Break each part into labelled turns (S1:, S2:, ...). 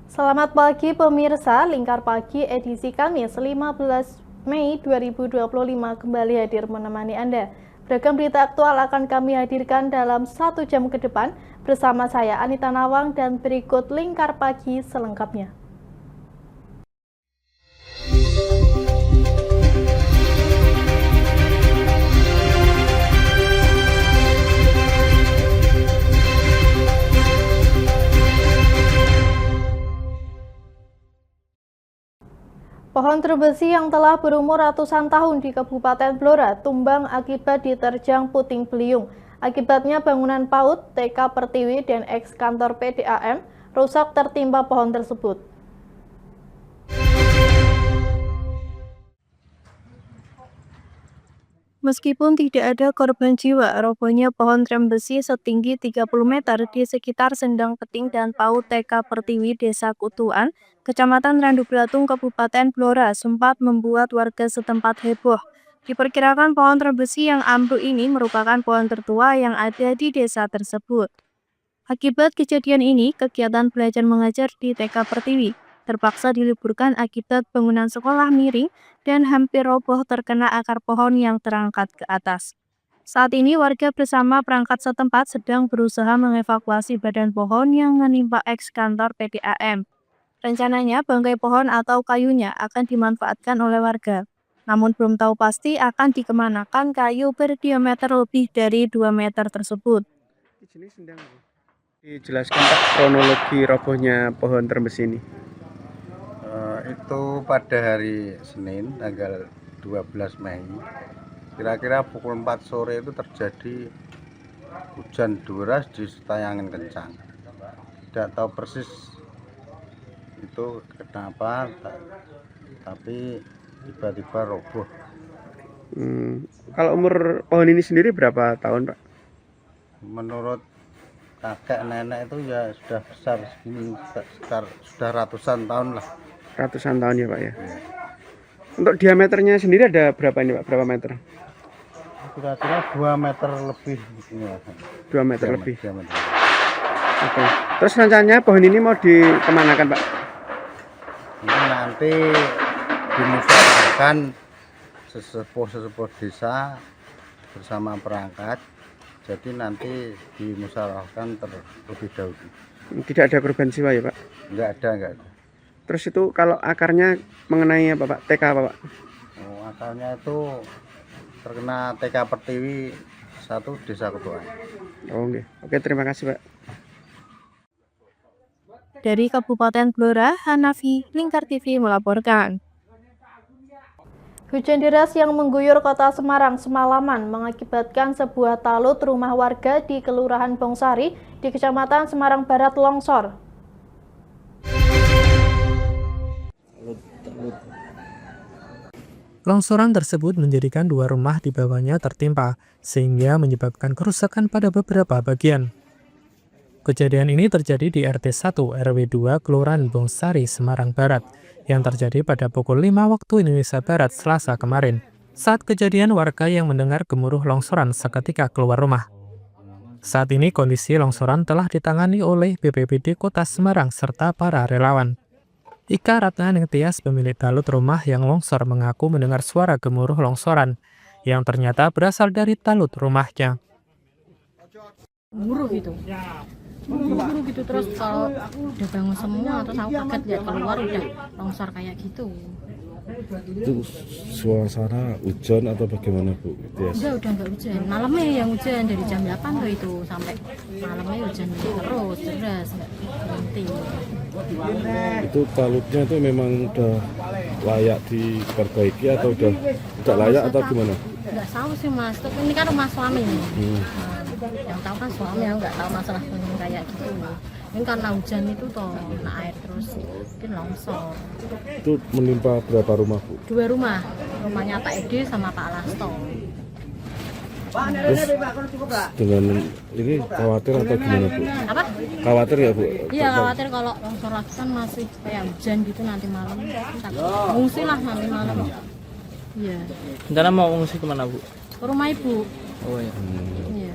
S1: Selamat pagi pemirsa, Lingkar Pagi edisi Kamis 15 Mei 2025 kembali hadir menemani Anda. Beragam berita aktual akan kami hadirkan dalam 1 jam ke depan bersama saya Anita Nawang dan berikut Lingkar Pagi selengkapnya. Pohon terbesi yang telah berumur ratusan tahun di Kabupaten Blora tumbang akibat diterjang puting beliung. Akibatnya bangunan PAUD, TK Pertiwi, dan eks-kantor PDAM rusak tertimpa pohon tersebut. Meskipun tidak ada korban jiwa, robohnya pohon trem besi setinggi 30 meter di sekitar Sendang Peting dan PAUD TK Pertiwi Desa Kutuan, Kecamatan Randu Belatung, Kabupaten Blora sempat membuat warga setempat heboh. Diperkirakan pohon trem besi yang ambruk ini merupakan pohon tertua yang ada di desa tersebut. Akibat kejadian ini, kegiatan belajar mengajar di TK Pertiwi terpaksa diliburkan akibat bangunan sekolah miring dan hampir roboh terkena akar pohon yang terangkat ke atas. Saat ini warga bersama perangkat setempat sedang berusaha mengevakuasi badan pohon yang menimpa eks-kantor PDAM. Rencananya bangkai pohon atau kayunya akan dimanfaatkan oleh warga. Namun belum tahu pasti akan dikemanakan kayu berdiameter lebih dari 2 meter tersebut.
S2: Dijelaskan Pak kronologi robohnya pohon trem besi ini.
S3: Itu pada hari Senin tanggal 12 Mei kira-kira pukul 4 sore itu terjadi hujan deras disertai angin kencang. Tidak tahu persis itu kenapa, tapi tiba-tiba roboh.
S2: Kalau umur pohon ini sendiri berapa tahun, Pak?
S3: Menurut kakek nenek itu ya sudah besar segini, sekitar sudah ratusan tahun lah.
S2: Ratusan tahun ya, Pak ya. Untuk diameternya sendiri ada berapa ini, Pak? Berapa meter?
S3: Kira-kira 2 meter lebih. Ya.
S2: 2 meter lebih.
S3: Diameter.
S2: Oke. Terus rencananya pohon ini mau dikemanakan, Pak?
S3: Ini nanti dimusyawarahkan sesepuh desa bersama perangkat. Jadi nanti dimusyawarahkan terlebih dahulu.
S2: Tidak ada korban jiwa ya, Pak?
S3: Enggak ada.
S2: Terus itu kalau akarnya mengenai apa, Pak? TK apa, Pak?
S3: Oh, asalnya itu terkena TK Pertiwi 1 Desa Kutuan.
S2: Oh, okay. Oke, terima kasih, Pak.
S1: Dari Kabupaten Blora, Hanafi, Lingkar TV melaporkan. Hujan deras yang mengguyur kota Semarang semalaman mengakibatkan sebuah talut rumah warga di Kelurahan Bongsari di Kecamatan Semarang Barat longsor.
S4: Longsoran tersebut menjadikan 2 rumah di bawahnya tertimpa, sehingga menyebabkan kerusakan pada beberapa bagian. Kejadian ini terjadi di RT 1 RW 2 Kelurahan Bongsari, Semarang Barat, yang terjadi pada pukul 5 waktu Indonesia Barat Selasa kemarin. Saat kejadian, warga yang mendengar gemuruh longsoran seketika keluar rumah. Saat ini kondisi longsoran telah ditangani oleh BPBD Kota Semarang serta para relawan. Ika Ratna Ningtyas, pemilik talut rumah yang longsor, mengaku mendengar suara gemuruh longsoran yang ternyata berasal dari talut rumahnya.
S5: Gemuruh gitu terus kalau udah bangun semua terus aku kaget lihat keluar udah longsor kayak gitu.
S6: Itu suasana hujan atau bagaimana, Bu?
S5: Udah nggak hujan, malamnya yang hujan dari jam 8 tuh itu sampai malamnya hujan terus deras nggak berhenti.
S6: Itu talutnya itu memang udah layak diperbaiki atau udah tidak layak atau gimana?
S5: Nggak tahu sih Mas, ini kan rumah suami nih. Yang tahu kan suami, yang nggak tahu masalah kayak gitu. Ini karena hujan itu toh, nah air terus mungkin longsor.
S6: Itu menimpa berapa rumah, Bu?
S5: 2 rumah, rumahnya Pak Edi sama Pak Lasto.
S6: Terus dengan ini khawatir atau gimana, Bu?
S5: Apa?
S6: Khawatir ya, Bu?
S5: Iya khawatir kalau longsor lagi kan masih kayak hujan gitu nanti malam. Ngungsi lah nanti malam. Iya.
S7: Rencana mau ngungsi kemana, Bu?
S5: Ke rumah ibu.
S7: Oh ya.
S5: Iya.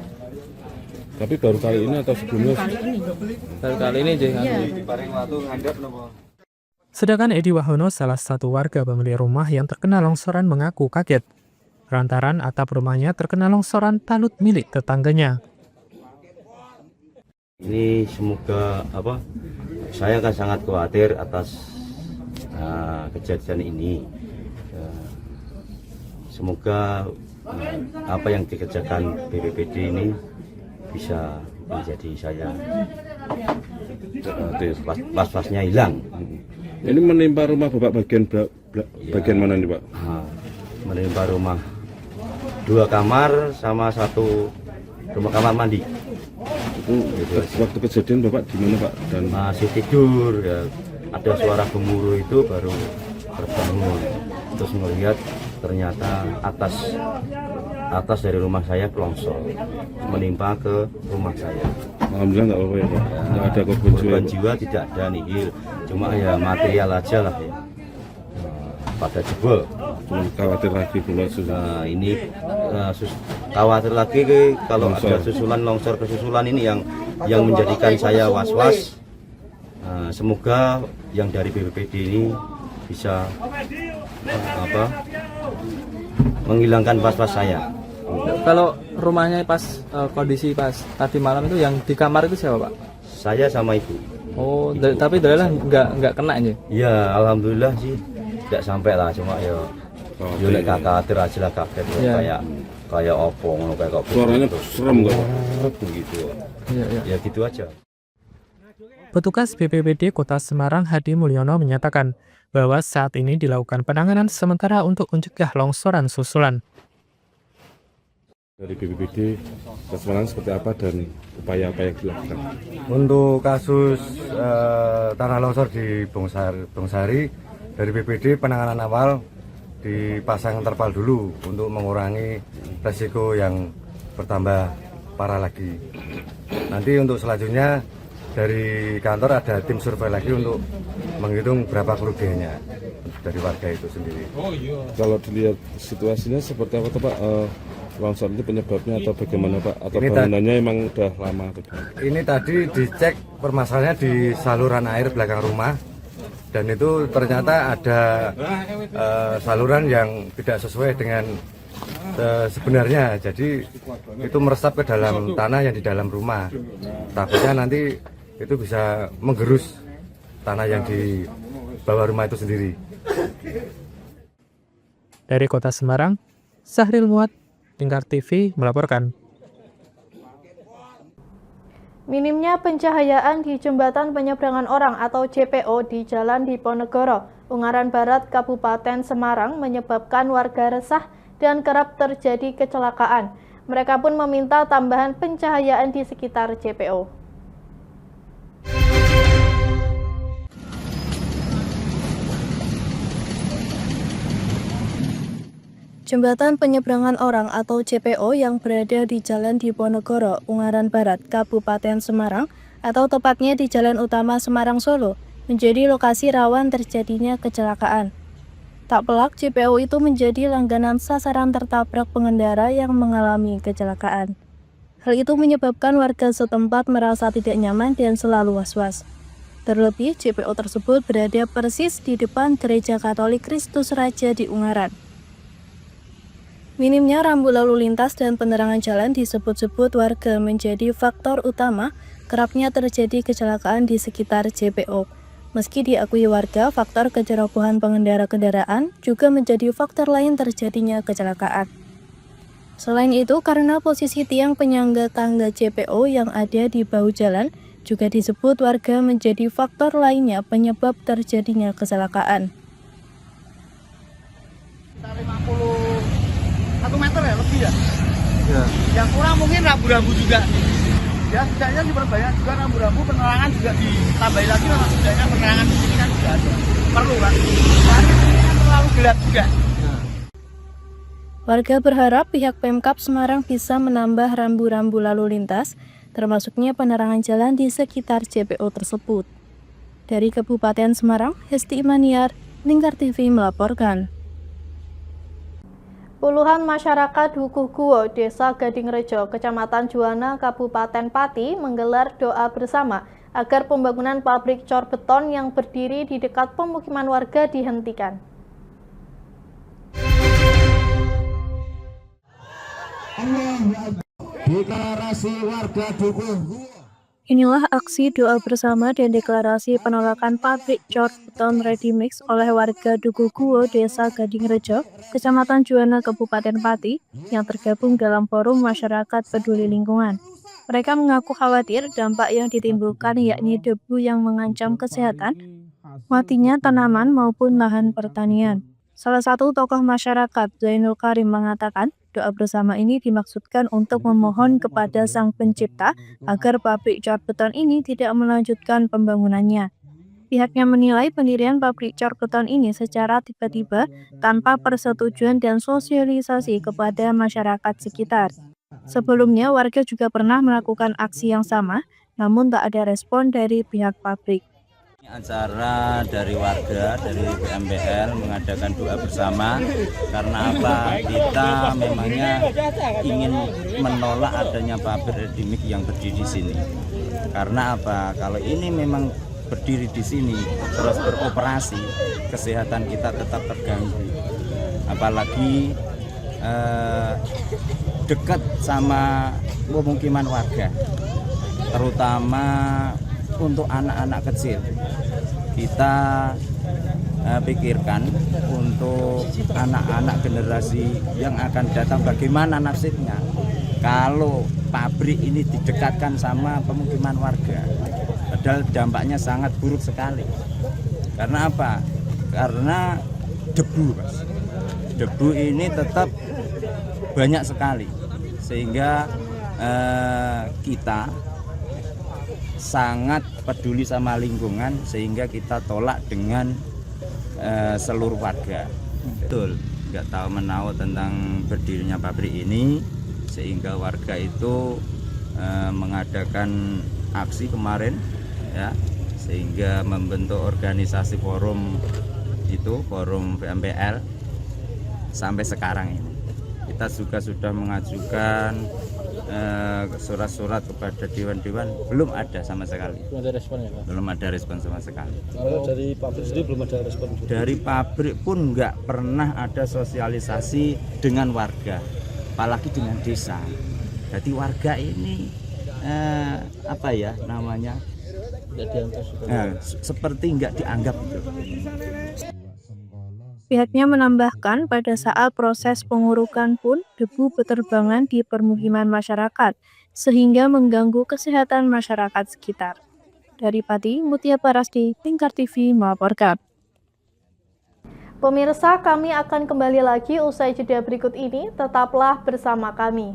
S6: Tapi baru kali ini atau sebelumnya?
S5: Kali ini.
S7: Baru kali ini aja.
S5: Iya.
S4: Sedangkan Edi Wahono, salah satu warga pemilik rumah yang terkena longsoran, mengaku kaget lantaran atap rumahnya terkena longsoran talut milik tetangganya.
S8: Ini semoga saya akan sangat khawatir atas kejadian ini. Semoga apa yang dikerjakan BPBD ini bisa menjadi saya was-wasnya hilang.
S6: Ini menimpa rumah Bapak bagian mana nih Pak?
S8: Menimpa rumah 2 kamar sama 1 rumah kamar mandi.
S6: Waktu kejadian Bapak di mana Pak? Dan
S8: Masih tidur ya, ada suara gemuruh itu baru terbangun, terus melihat ternyata atas dari rumah saya longsor menimpa ke rumah saya.
S6: alhamdulillah nggak apa-apa ya Pak? Nggak ada korban jiwa?
S8: Korban jiwa tidak ada nihil, cuma ya material aja lah ya. Pada jebol.
S6: Cuma khawatir lagi pula sudah.
S8: Nah ini khawatir lagi kalau ada susulan longsor kesusulan ini yang menjadikan saya was-was. Semoga yang dari BPBD ini bisa menghilangkan was-was saya.
S7: Kalau rumahnya pas kondisi pas tadi malam itu yang di kamar itu siapa Pak?
S8: Saya sama ibu.
S7: Oh, tapi Dalila nggak kena aja?
S8: Ya alhamdulillah sih tidak sampai lah, cuma ya nek khawatir aja lah kaget
S7: Ya.
S8: kayak opo ngono kayak kok
S6: Suaranya serem nggak?
S8: begitu.
S7: Iya.
S8: Ya gitu aja.
S4: Petugas BPBD Kota Semarang Hadi Mulyono menyatakan bahwa saat ini dilakukan penanganan sementara untuk mencegah longsoran susulan.
S6: Dari BPBD Kota Semarang seperti apa dan upaya apa yang dilakukan?
S3: Untuk kasus tanah longsor di Bongsari, dari BPD penanganan awal dipasang terpal dulu untuk mengurangi resiko yang bertambah parah lagi. Nanti untuk selanjutnya dari kantor ada tim survei lagi untuk menghitung berapa kerugiannya dari warga itu sendiri.
S6: Kalau dilihat situasinya seperti apa Pak? Longsor itu penyebabnya atau bagaimana Pak? Atau
S3: Ini
S6: bangunannya emang udah lama?
S3: Ini tadi dicek permasalahannya di saluran air belakang rumah, dan itu ternyata ada saluran yang tidak sesuai dengan sebenarnya, jadi itu meresap ke dalam tanah yang di dalam rumah. Takutnya nanti itu bisa menggerus tanah yang di bawah rumah itu sendiri.
S4: Dari Kota Semarang, Sahril Muat, Lingkar TV melaporkan.
S1: Minimnya pencahayaan di jembatan penyeberangan orang atau JPO di Jalan Diponegoro, Ungaran Barat, Kabupaten Semarang menyebabkan warga resah dan kerap terjadi kecelakaan. Mereka pun meminta tambahan pencahayaan di sekitar JPO. Jembatan penyeberangan orang atau JPO yang berada di Jalan Diponegoro, Ungaran Barat, Kabupaten Semarang, atau tepatnya di Jalan Utama Semarang Solo, menjadi lokasi rawan terjadinya kecelakaan. Tak pelak, JPO itu menjadi langganan sasaran tertabrak pengendara yang mengalami kecelakaan. Hal itu menyebabkan warga setempat merasa tidak nyaman dan selalu was-was. Terlebih, JPO tersebut berada persis di depan Gereja Katolik Kristus Raja di Ungaran. Minimnya rambu lalu lintas dan penerangan jalan disebut-sebut warga menjadi faktor utama kerapnya terjadi kecelakaan di sekitar JPO. Meski diakui warga, faktor kecerobohan pengendara kendaraan juga menjadi faktor lain terjadinya kecelakaan. Selain itu, karena posisi tiang penyangga tangga JPO yang ada di bahu jalan juga disebut warga menjadi faktor lainnya penyebab terjadinya kecelakaan.
S9: 1 meter ya lebih ya? Ya. Yang kurang mungkin rambu-rambu juga. Ya setidaknya diperbanyak juga rambu-rambu, penerangan juga ditambahin lagi, karena setidaknya penerangan di sini kan juga ada. Perlu kan? Soalnya ini kan terlalu gelap juga.
S1: Warga berharap pihak Pemkab Semarang bisa menambah rambu-rambu lalu lintas, termasuknya penerangan jalan di sekitar JPO tersebut. Dari Kabupaten Semarang, Hesti Imaniar, Lingkar TV melaporkan. Puluhan masyarakat Dukuh Guo, Desa Gadingrejo, Kecamatan Juwana, Kabupaten Pati menggelar doa bersama agar pembangunan pabrik cor beton yang berdiri di dekat pemukiman warga dihentikan.
S10: Deklarasi warga Dukuh Guo.
S1: Inilah aksi doa bersama dan deklarasi penolakan pabrik cor beton ready mix oleh warga Dukuh Guo, Desa Gadingrejo, Kecamatan Juwana, Kabupaten Pati, yang tergabung dalam forum masyarakat peduli lingkungan. Mereka mengaku khawatir dampak yang ditimbulkan yakni debu yang mengancam kesehatan, matinya tanaman maupun lahan pertanian. Salah satu tokoh masyarakat, Zainul Karim, mengatakan doa bersama ini dimaksudkan untuk memohon kepada Sang Pencipta agar pabrik cor beton ini tidak melanjutkan pembangunannya. Pihaknya menilai pendirian pabrik cor beton ini secara tiba-tiba tanpa persetujuan dan sosialisasi kepada masyarakat sekitar. Sebelumnya, warga juga pernah melakukan aksi yang sama, namun tak ada respon dari pihak pabrik.
S8: Acara dari warga, dari BMBL mengadakan doa bersama karena apa? Kita memangnya ingin menolak adanya pabrik ready mix yang berdiri di sini. Karena apa? Kalau ini memang berdiri di sini terus beroperasi, kesehatan kita tetap terganggu. Apalagi dekat sama pemukiman warga, terutama untuk anak-anak kecil. Kita pikirkan untuk anak-anak generasi yang akan datang bagaimana nasibnya kalau pabrik ini didekatkan sama pemukiman warga. Padahal dampaknya sangat buruk sekali. Karena apa? Karena debu, Mas. Debu ini tetap banyak sekali sehingga kita sangat peduli sama lingkungan sehingga kita tolak dengan seluruh warga. Betul, nggak tahu menahu tentang berdirinya pabrik ini sehingga warga itu mengadakan aksi kemarin ya, sehingga membentuk organisasi forum BMPL sampai sekarang ini. Kita juga sudah mengajukan surat-surat kepada dewan-dewan, belum ada sama sekali.
S7: Belum ada respon ya, Pak?
S8: Belum ada respon sama sekali.
S7: Kalau dari pabrik sendiri belum ada respon?
S8: Dari pabrik pun nggak pernah ada sosialisasi dengan warga, apalagi dengan desa. Jadi warga ini apa ya namanya? Seperti nggak dianggap gitu.
S1: Pihaknya menambahkan pada saat proses pengurukan pun debu berterbangan di permukiman masyarakat sehingga mengganggu kesehatan masyarakat sekitar. Dari Pati, Mutia Parasdi, Lingkar TV melaporkan. Pemirsa, kami akan kembali lagi usai jeda berikut ini, tetaplah bersama kami.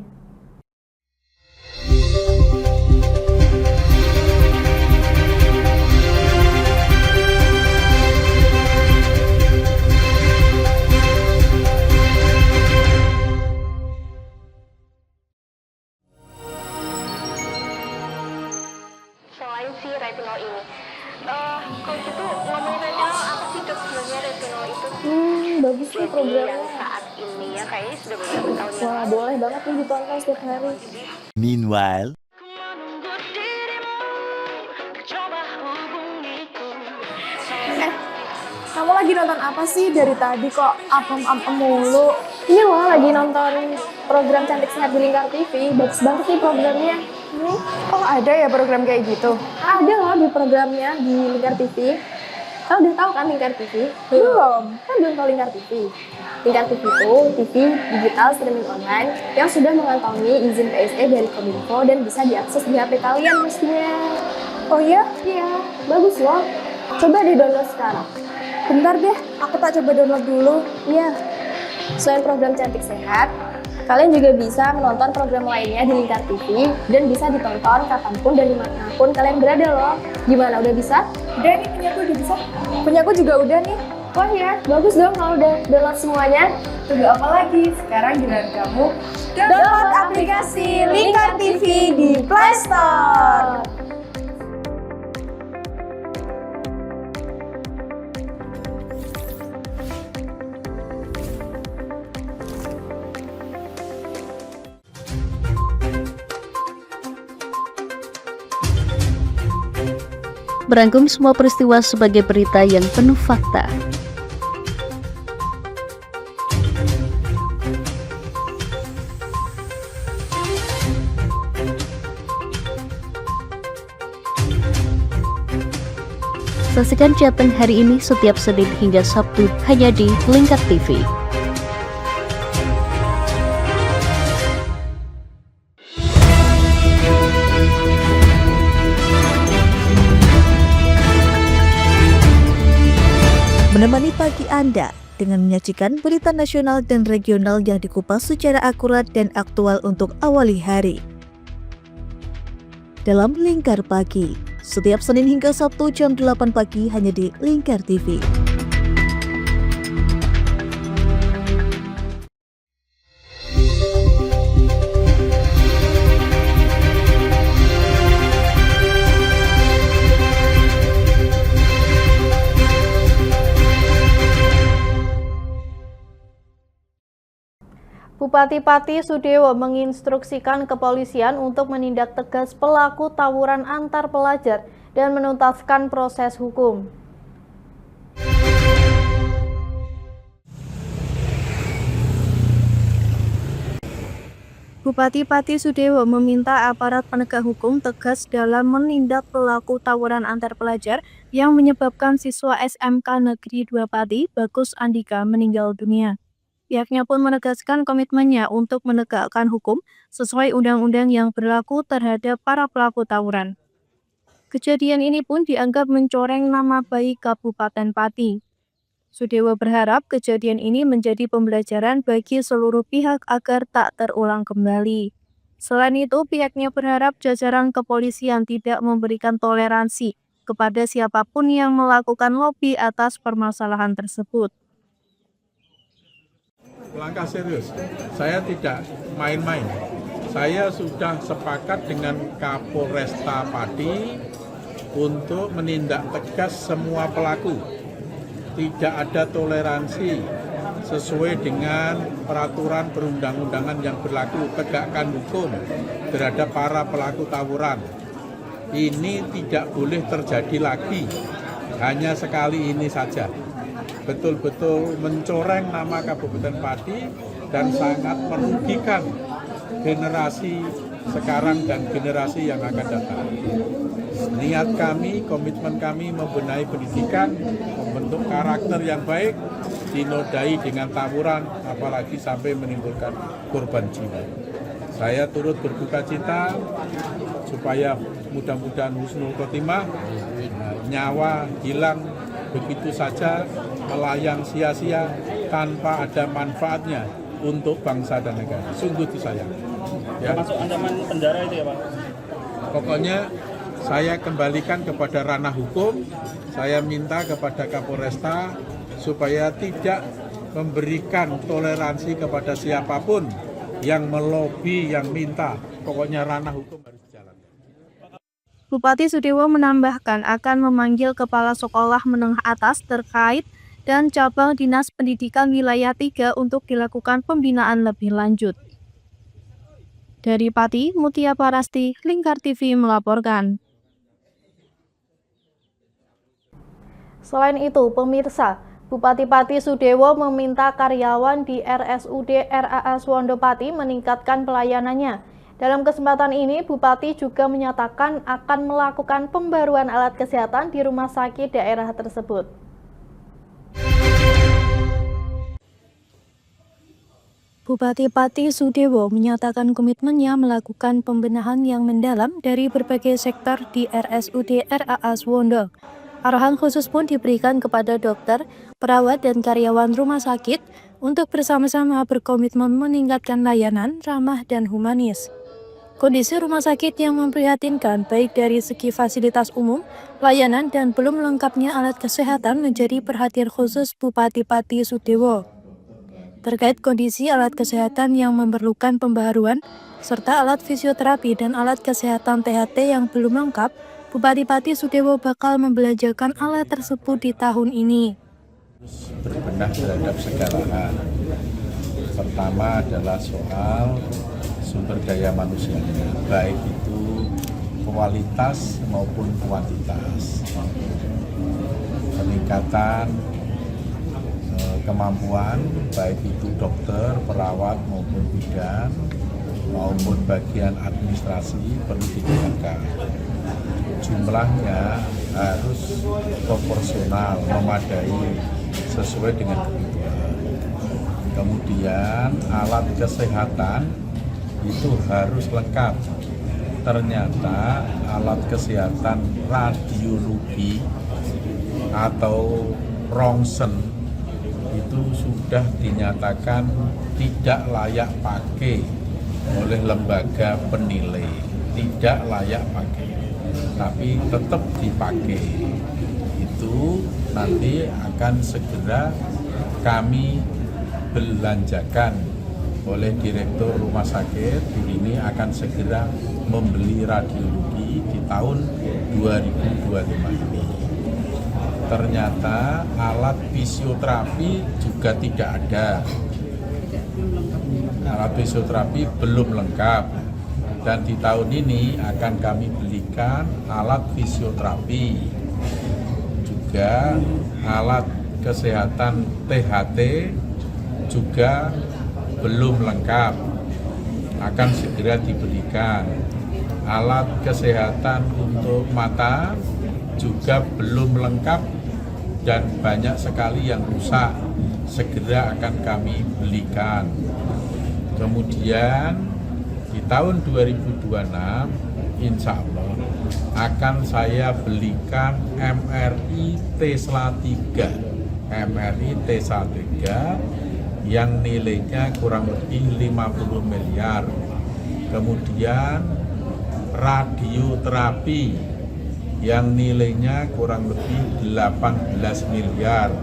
S11: Selain si retinol ini, kalau gitu ngomongin retinol, apa sih dok sebenarnya retinol itu?
S1: Bagus nih programnya.
S11: Yang saat ini ya kayaknya sudah beberapa tahun yang
S1: Wah, boleh banget nih ditonton setiap hari.
S10: Meanwhile,
S1: Kamu lagi nonton apa sih dari tadi kok apem-apem mulu? Ini loh lagi nonton program Cantik Sehat di Lingkar TV. Bagus banget nih programnya. Oh, ada ya program kayak gitu? Ada loh di programnya di Lingkar TV. Kamu udah tahu kan Lingkar TV? Belum. Kan belum tahu Lingkar TV. Lingkar TV itu TV digital streaming online yang sudah mengantongi izin PSE dari Kominfo dan bisa diakses di HP kalian mestinya. Oh iya? Iya, bagus loh. Coba di download sekarang. Bentar deh, aku tak coba download dulu. Iya. Selain program Cantik Sehat, kalian juga bisa menonton program lainnya di Lingkar TV dan bisa ditonton kapanpun dan dimanapun kalian berada loh. Gimana, udah bisa? Udah nih, punyaku udah bisa. Punyaku juga udah nih. Wah ya, bagus dong kalau udah download semuanya. Tunggu apa lagi? Sekarang giliran kamu download aplikasi Lingkar TV di Play Store.
S12: merangkum semua peristiwa sebagai berita yang penuh fakta. Saksikan Jateng hari ini setiap Senin hingga Sabtu hanya di Lingkar TV.
S13: Menemani pagi Anda dengan menyajikan berita nasional dan regional yang dikupas secara akurat dan aktual untuk awali hari. Dalam Lingkar Pagi, setiap Senin hingga Sabtu jam 8 pagi hanya di Lingkar TV.
S1: Bupati Pati Sudewo menginstruksikan kepolisian untuk menindak tegas pelaku tawuran antar pelajar dan menuntaskan proses hukum. Bupati Pati Sudewo meminta aparat penegak hukum tegas dalam menindak pelaku tawuran antar pelajar yang menyebabkan siswa SMK Negeri 2 Pati, Bagus Andika, meninggal dunia. Pihaknya pun menegaskan komitmennya untuk menegakkan hukum sesuai undang-undang yang berlaku terhadap para pelaku tawuran. Kejadian ini pun dianggap mencoreng nama baik Kabupaten Pati. Sudewo berharap kejadian ini menjadi pembelajaran bagi seluruh pihak agar tak terulang kembali. Selain itu, pihaknya berharap jajaran kepolisian tidak memberikan toleransi kepada siapapun yang melakukan lobi atas permasalahan tersebut.
S14: Langkah serius, saya tidak main-main. Saya sudah sepakat dengan Kapolresta Pati untuk menindak tegas semua pelaku. Tidak ada toleransi sesuai dengan peraturan perundang-undangan yang berlaku. Tegakkan hukum terhadap para pelaku tawuran. Ini tidak boleh terjadi lagi, hanya sekali ini saja. Betul-betul mencoreng nama Kabupaten Pati dan sangat merugikan generasi sekarang dan generasi yang akan datang. Niat kami, komitmen kami membenahi pendidikan, membentuk karakter yang baik, dinodai dengan tawuran, apalagi sampai menimbulkan korban jiwa. Saya turut berduka cita supaya mudah-mudahan husnul khotimah, nyawa hilang begitu saja, melayang sia-sia tanpa ada manfaatnya untuk bangsa dan negara. Sungguh itu sayang. Ya.
S15: Masuk ancaman penjara itu ya Pak?
S14: Pokoknya saya kembalikan kepada ranah hukum. Saya minta kepada Kapolresta supaya tidak memberikan toleransi kepada siapapun yang melobi, yang minta. Pokoknya ranah hukum harus dijalankan.
S1: Bupati Sudewo menambahkan akan memanggil kepala sekolah menengah atas terkait dan cabang Dinas Pendidikan Wilayah 3 untuk dilakukan pembinaan lebih lanjut. Dari Pati, Mutia Parasti, Lingkar TV melaporkan. Selain itu, pemirsa, Bupati Pati Sudewo meminta karyawan di RSUD RAS Wondopati meningkatkan pelayanannya. Dalam kesempatan ini, Bupati juga menyatakan akan melakukan pembaruan alat kesehatan di rumah sakit daerah tersebut. Bupati Pati Sudewo menyatakan komitmennya melakukan pembenahan yang mendalam dari berbagai sektor di RSUD RAS Wondo. Arahan khusus pun diberikan kepada dokter, perawat, dan karyawan rumah sakit untuk bersama-sama berkomitmen meningkatkan layanan ramah dan humanis. Kondisi rumah sakit yang memprihatinkan baik dari segi fasilitas umum, layanan, dan belum lengkapnya alat kesehatan menjadi perhatian khusus Bupati Pati Sudewo. Terkait kondisi alat kesehatan yang memerlukan pembaharuan, serta alat fisioterapi dan alat kesehatan THT yang belum lengkap, Bupati Pati Sudewo bakal membelanjakan alat tersebut di tahun ini.
S14: Berbenah terhadap segala hal. Pertama adalah soal sumber daya manusianya, baik itu kualitas maupun kuantitas. Peningkatan kemampuan baik itu dokter, perawat maupun bidan maupun bagian administrasi perlu ditingkatkan. Jumlahnya harus proporsional, memadai sesuai dengan kebutuhan. Kemudian alat kesehatan itu harus lengkap. Ternyata alat kesehatan radiologi atau rongsen itu sudah dinyatakan tidak layak pakai oleh lembaga penilai, tidak layak pakai, tapi tetap dipakai. Itu nanti akan segera kami belanjakan oleh Direktur Rumah Sakit. Ini akan segera membeli radiologi di tahun 2025 ini. Ternyata alat fisioterapi juga tidak ada. Alat fisioterapi belum lengkap, dan di tahun ini akan kami belikan alat fisioterapi, juga alat kesehatan THT juga belum lengkap, akan segera diberikan. Alat kesehatan untuk mata juga belum lengkap dan banyak sekali yang rusak, segera akan kami belikan. Kemudian di tahun 2026 insya Allah akan saya belikan MRI Tesla 3 yang nilainya kurang lebih 50 miliar. Kemudian radioterapi yang nilainya kurang lebih 18 miliar.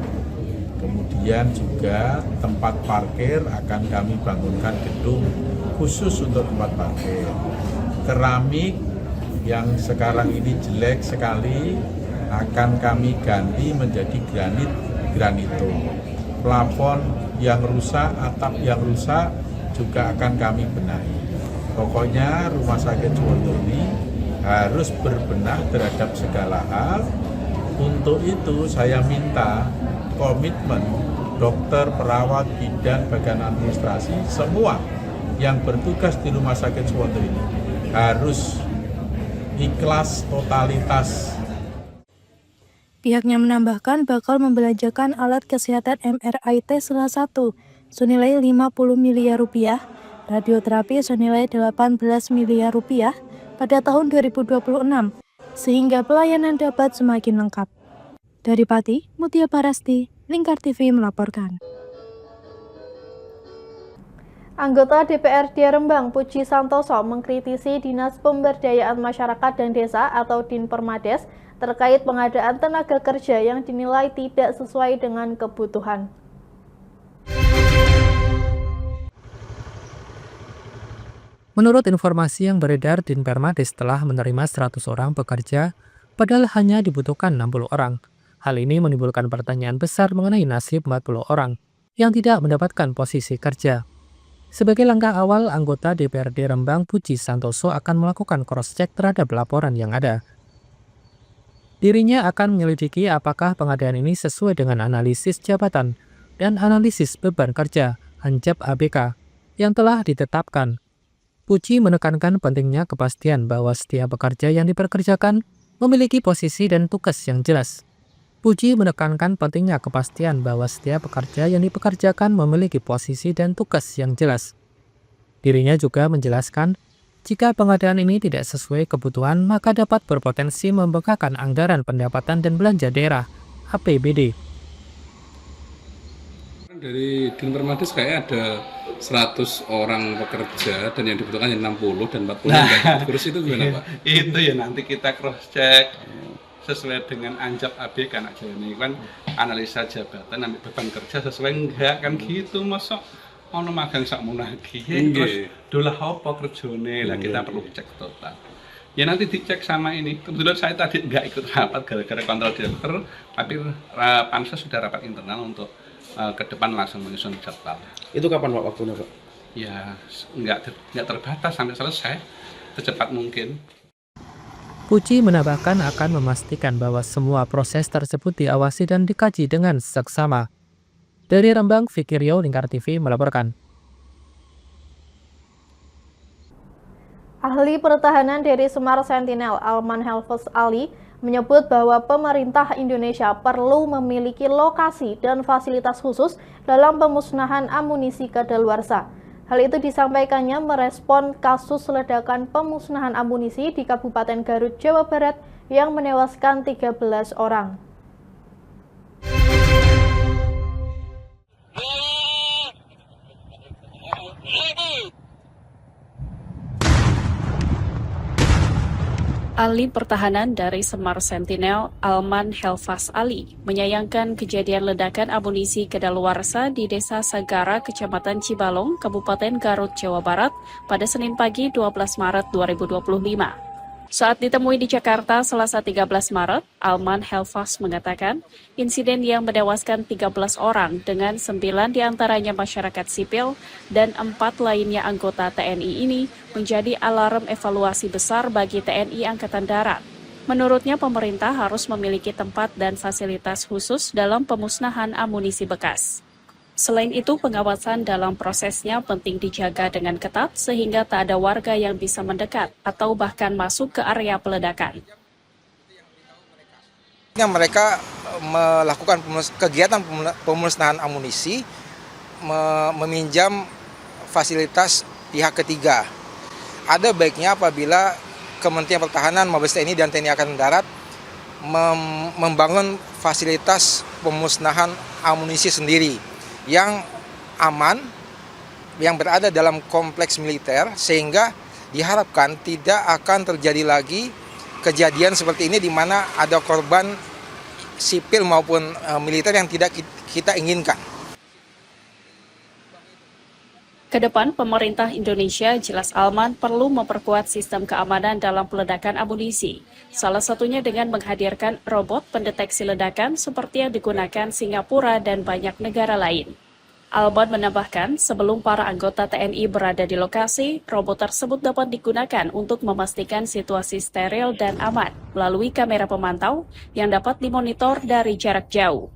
S14: Kemudian juga tempat parkir akan kami bangunkan gedung khusus untuk tempat parkir. Keramik yang sekarang ini jelek sekali akan kami ganti menjadi granito. Plafon yang rusak, atap yang rusak juga akan kami benahi. Pokoknya Rumah Sakit Suwondo ini harus berbenah terhadap segala hal. Untuk itu saya minta komitmen dokter, perawat, bidan, bagian administrasi, semua yang bertugas di Rumah Sakit Suwondo ini harus ikhlas totalitas.
S1: Pihaknya menambahkan bakal membelanjakan alat kesehatan MRI Tesla 1 senilai 50 miliar rupiah, radioterapi senilai 18 miliar rupiah pada tahun 2026, sehingga pelayanan dapat semakin lengkap. Dari Pati, Mutia Parasti, Lingkar TV melaporkan.
S16: Anggota DPRD Rembang Puji Santoso mengkritisi Dinas Pemberdayaan Masyarakat dan Desa atau Dinpermades terkait pengadaan tenaga kerja yang dinilai tidak sesuai dengan kebutuhan.
S4: Menurut informasi yang beredar, Dinpermades telah menerima 100 orang pekerja, padahal hanya dibutuhkan 60 orang. Hal ini menimbulkan pertanyaan besar mengenai nasib 40 orang yang tidak mendapatkan posisi kerja. Sebagai langkah awal, anggota DPRD Rembang Puji Santoso akan melakukan cross-check terhadap laporan yang ada. Dirinya akan menyelidiki apakah pengadaan ini sesuai dengan analisis jabatan dan analisis beban kerja (ANJAP ABK) yang telah ditetapkan. Puji menekankan pentingnya kepastian bahwa setiap pekerja yang diperkerjakan memiliki posisi dan tugas yang jelas. Puji menekankan pentingnya kepastian bahwa setiap pekerja yang dipekerjakan memiliki posisi dan tugas yang jelas. Dirinya juga menjelaskan, jika pengadaan ini tidak sesuai kebutuhan, maka dapat berpotensi membengkakkan anggaran pendapatan dan belanja daerah (APBD).
S17: Dari Dinpermades kayak ada 100 orang pekerja dan yang dibutuhkan 60 dan 40 yang kurus itu gimana Pak?
S18: Itu ya nanti kita cross check sesuai dengan ANJAP ABK kan aja ini kan analisa jabatan ambil beban kerja sesuai enggak kan gitu masa ono magang sak munagi terus dolah apa kerjone lah kita perlu cek total. Ya nanti dicek sama ini. Kebetulan saya tadi enggak ikut rapat gara-gara kontrol direktur, tapi pansus sudah rapat internal untuk ke depan langsung menyusun jadwal.
S2: Itu kapan Pak waktunya Pak?
S18: Ya enggak terbatas sampai selesai secepat mungkin.
S4: Puji menambahkan akan memastikan bahwa semua proses tersebut diawasi dan dikaji dengan seksama. Dari Rembang, Fikir Rio, Lingkar TV melaporkan.
S16: Ahli Pertahanan dari Semar Sentinel, Alman Helfus Ali, menyebut bahwa pemerintah Indonesia perlu memiliki lokasi dan fasilitas khusus dalam pemusnahan amunisi kadaluarsa. Hal itu disampaikannya merespon kasus ledakan pemusnahan amunisi di Kabupaten Garut, Jawa Barat yang menewaskan 13 orang.
S19: Ahli Pertahanan dari Semar Sentinel, Alman Helfus Ali, menyayangkan kejadian ledakan amunisi kadaluarsa di Desa Sagara, Kecamatan Cibalong, Kabupaten Garut, Jawa Barat, pada Senin pagi 12 Maret 2025. Saat ditemui di Jakarta Selasa 13 Maret, Alman Helfus mengatakan insiden yang menewaskan 13 orang dengan 9 diantaranya masyarakat sipil dan 4 lainnya anggota TNI ini menjadi alarm evaluasi besar bagi TNI Angkatan Darat. Menurutnya pemerintah harus memiliki tempat dan fasilitas khusus dalam pemusnahan amunisi bekas. Selain itu, pengawasan dalam prosesnya penting dijaga dengan ketat sehingga tak ada warga yang bisa mendekat atau bahkan masuk ke area peledakan.
S20: Mereka melakukan kegiatan pemusnahan amunisi, meminjam fasilitas pihak ketiga. Ada baiknya apabila Kementerian Pertahanan, Mabes TNI, dan TNI Angkatan Darat membangun fasilitas pemusnahan amunisi sendiri yang aman, yang berada dalam kompleks militer, sehingga diharapkan tidak akan terjadi lagi kejadian seperti ini di mana ada korban sipil maupun militer yang tidak kita inginkan.
S19: Kedepan, pemerintah Indonesia, jelas Alman, perlu memperkuat sistem keamanan dalam peledakan amunisi. Salah satunya dengan menghadirkan robot pendeteksi ledakan seperti yang digunakan Singapura dan banyak negara lain. Alman menambahkan, sebelum para anggota TNI berada di lokasi, robot tersebut dapat digunakan untuk memastikan situasi steril dan aman melalui kamera pemantau yang dapat dimonitor dari jarak jauh.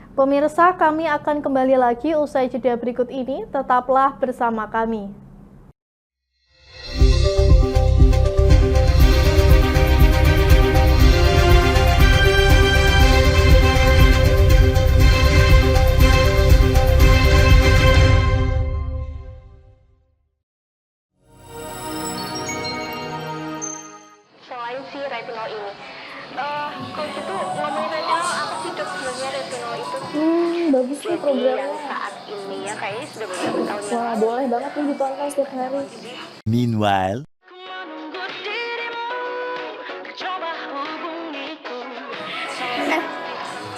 S16: Pemirsa, kami akan kembali lagi usai jeda berikut ini. Tetaplah bersama kami.
S11: Selain si retinol ini, coach itu ngomongin retinol apa sih dok sebenarnya retinol itu?
S16: Bagus nih programnya.
S11: Yang saat ini ya kayaknya sudah beberapa tahun.
S16: Wah, boleh banget nih ditonton setiap hari.
S10: Meanwhile,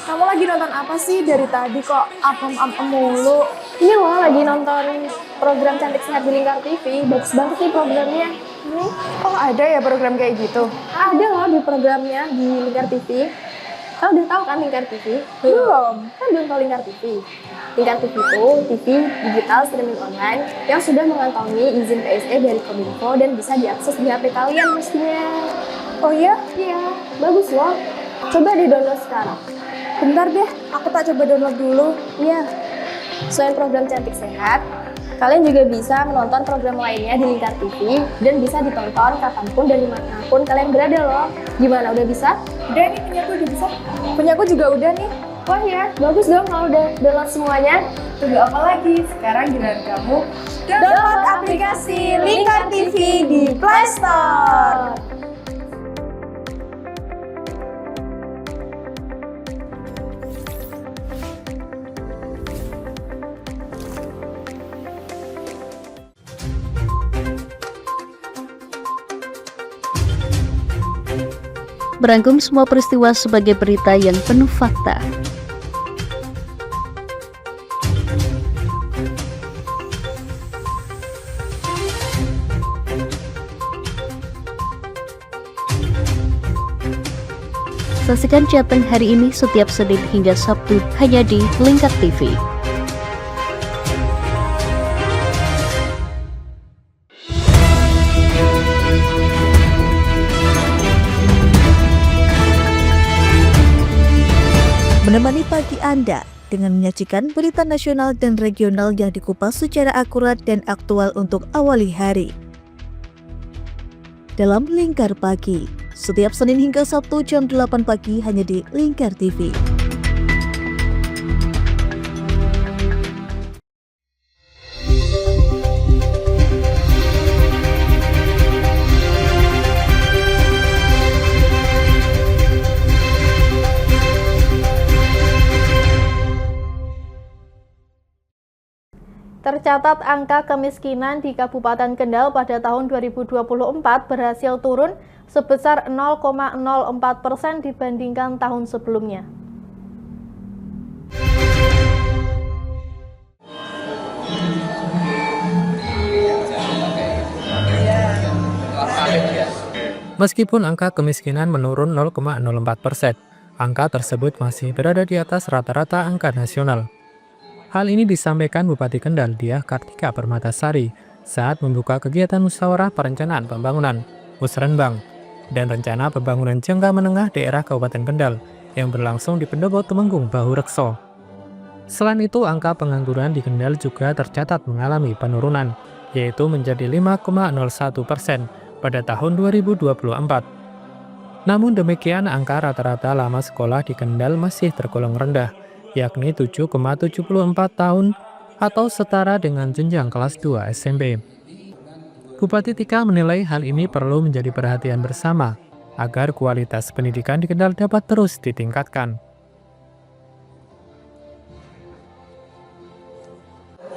S16: Kamu lagi nonton apa sih dari tadi kok apem-apem mulu? Ini loh lagi nonton program Cantik Sehat di Lingkar TV. Bagus banget nih programnya. Oh ada ya program kayak gitu? Ada loh di programnya di Lingkar TV. Kau udah tahu kan Lingkar TV? Belum. Kan belum tahu Lingkar TV. Lingkar TV itu TV digital streaming online yang sudah mengantongi izin PSE dari Kominfo dan bisa diakses di HP kalian mestinya. Oh iya? Iya, bagus loh. Coba di-download sekarang. Bentar deh, aku tak coba download dulu. Iya. Selain program Cantik Sehat, kalian juga bisa menonton program lainnya di Lingkar TV dan bisa ditonton kapanpun dan dimanapun kalian berada loh. Gimana, udah bisa? Udah nih, punyaku udah bisa. Punyaku juga udah nih. Wah ya, bagus dong kalau udah download semuanya. Tunggu apa lagi? Sekarang giliran kamu download aplikasi Lingkar TV di Play Store.
S12: Merangkum semua peristiwa sebagai berita yang penuh fakta. Saksikan Jateng hari ini setiap Senin hingga Sabtu hanya di Lingkar TV.
S13: pagi Anda dengan menyajikan berita nasional dan regional yang dikupas secara akurat dan aktual untuk awali hari. Dalam Lingkar Pagi, setiap Senin hingga Sabtu jam 8 pagi hanya di Lingkar TV.
S16: Tercatat angka kemiskinan di Kabupaten Kendal pada tahun 2024 berhasil turun sebesar 0,04% dibandingkan tahun sebelumnya.
S4: Meskipun angka kemiskinan menurun 0,04%, angka tersebut masih berada di atas rata-rata angka nasional. Hal ini disampaikan Bupati Kendal Diah Kartika Permatasari saat membuka kegiatan musyawarah perencanaan pembangunan Musrenbang dan rencana pembangunan jangka menengah daerah Kabupaten Kendal yang berlangsung di Pendopo Temenggung Bahu Rekso. Selain itu, angka pengangguran di Kendal juga tercatat mengalami penurunan, yaitu menjadi 5,01% pada tahun 2024. Namun demikian, angka rata-rata lama sekolah di Kendal masih tergolong rendah, yakni 7,74 tahun atau setara dengan jenjang kelas 2 SMP. Bupati Tika menilai hal ini perlu menjadi perhatian bersama agar kualitas pendidikan di Kendal dapat terus ditingkatkan.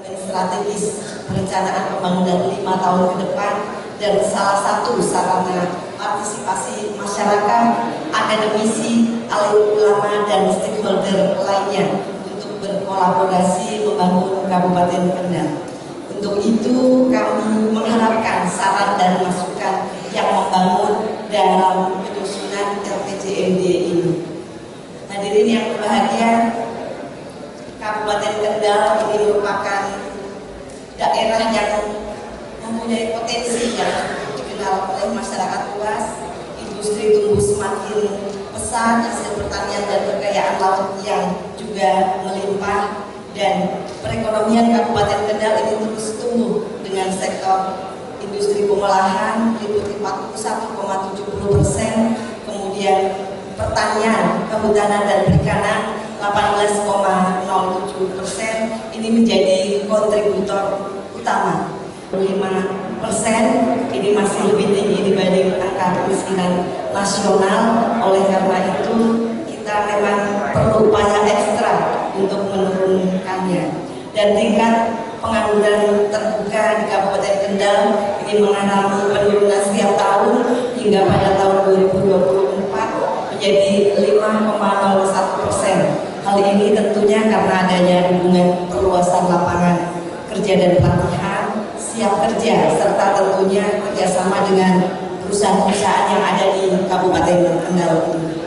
S21: Strategis perencanaan pembangunan 5 tahun ke depan dan salah satu sarana partisipasi masyarakat, akademisi, alim ulama, dan stakeholder lainnya untuk berkolaborasi membangun Kabupaten Kendal. Untuk itu kami mengharapkan saran dan masukan yang membangun dalam penyusunan RPJMD ini. Hadirin yang berbahagia, Kabupaten Kendal ini merupakan daerah yang mempunyai potensi yang dikenal oleh masyarakat luas. Industri tumbuh semakin pesat, hasil pertanian dan kekayaan laut yang juga melimpah, dan perekonomian Kabupaten Kendal ini terus tumbuh dengan sektor industri pengolahan meliputi 41,70%, kemudian pertanian, kehutanan dan perikanan 18,07%. Ini menjadi kontributor utama. 5% ini masih lebih tinggi dibanding angka kemiskinan nasional. Oleh karena itu kita memang perlu upaya ekstra untuk menurunkannya. Dan tingkat pengangguran terbuka di Kabupaten Kendal ini mengalami penurunan setiap tahun hingga pada tahun 2024 menjadi 5,01%. Hal ini tentunya karena adanya dukungan perluasan lapangan kerja dan pelatihan, siap kerja, serta tentunya kerjasama dengan perusahaan-perusahaan yang ada di Kabupaten Kendal ini.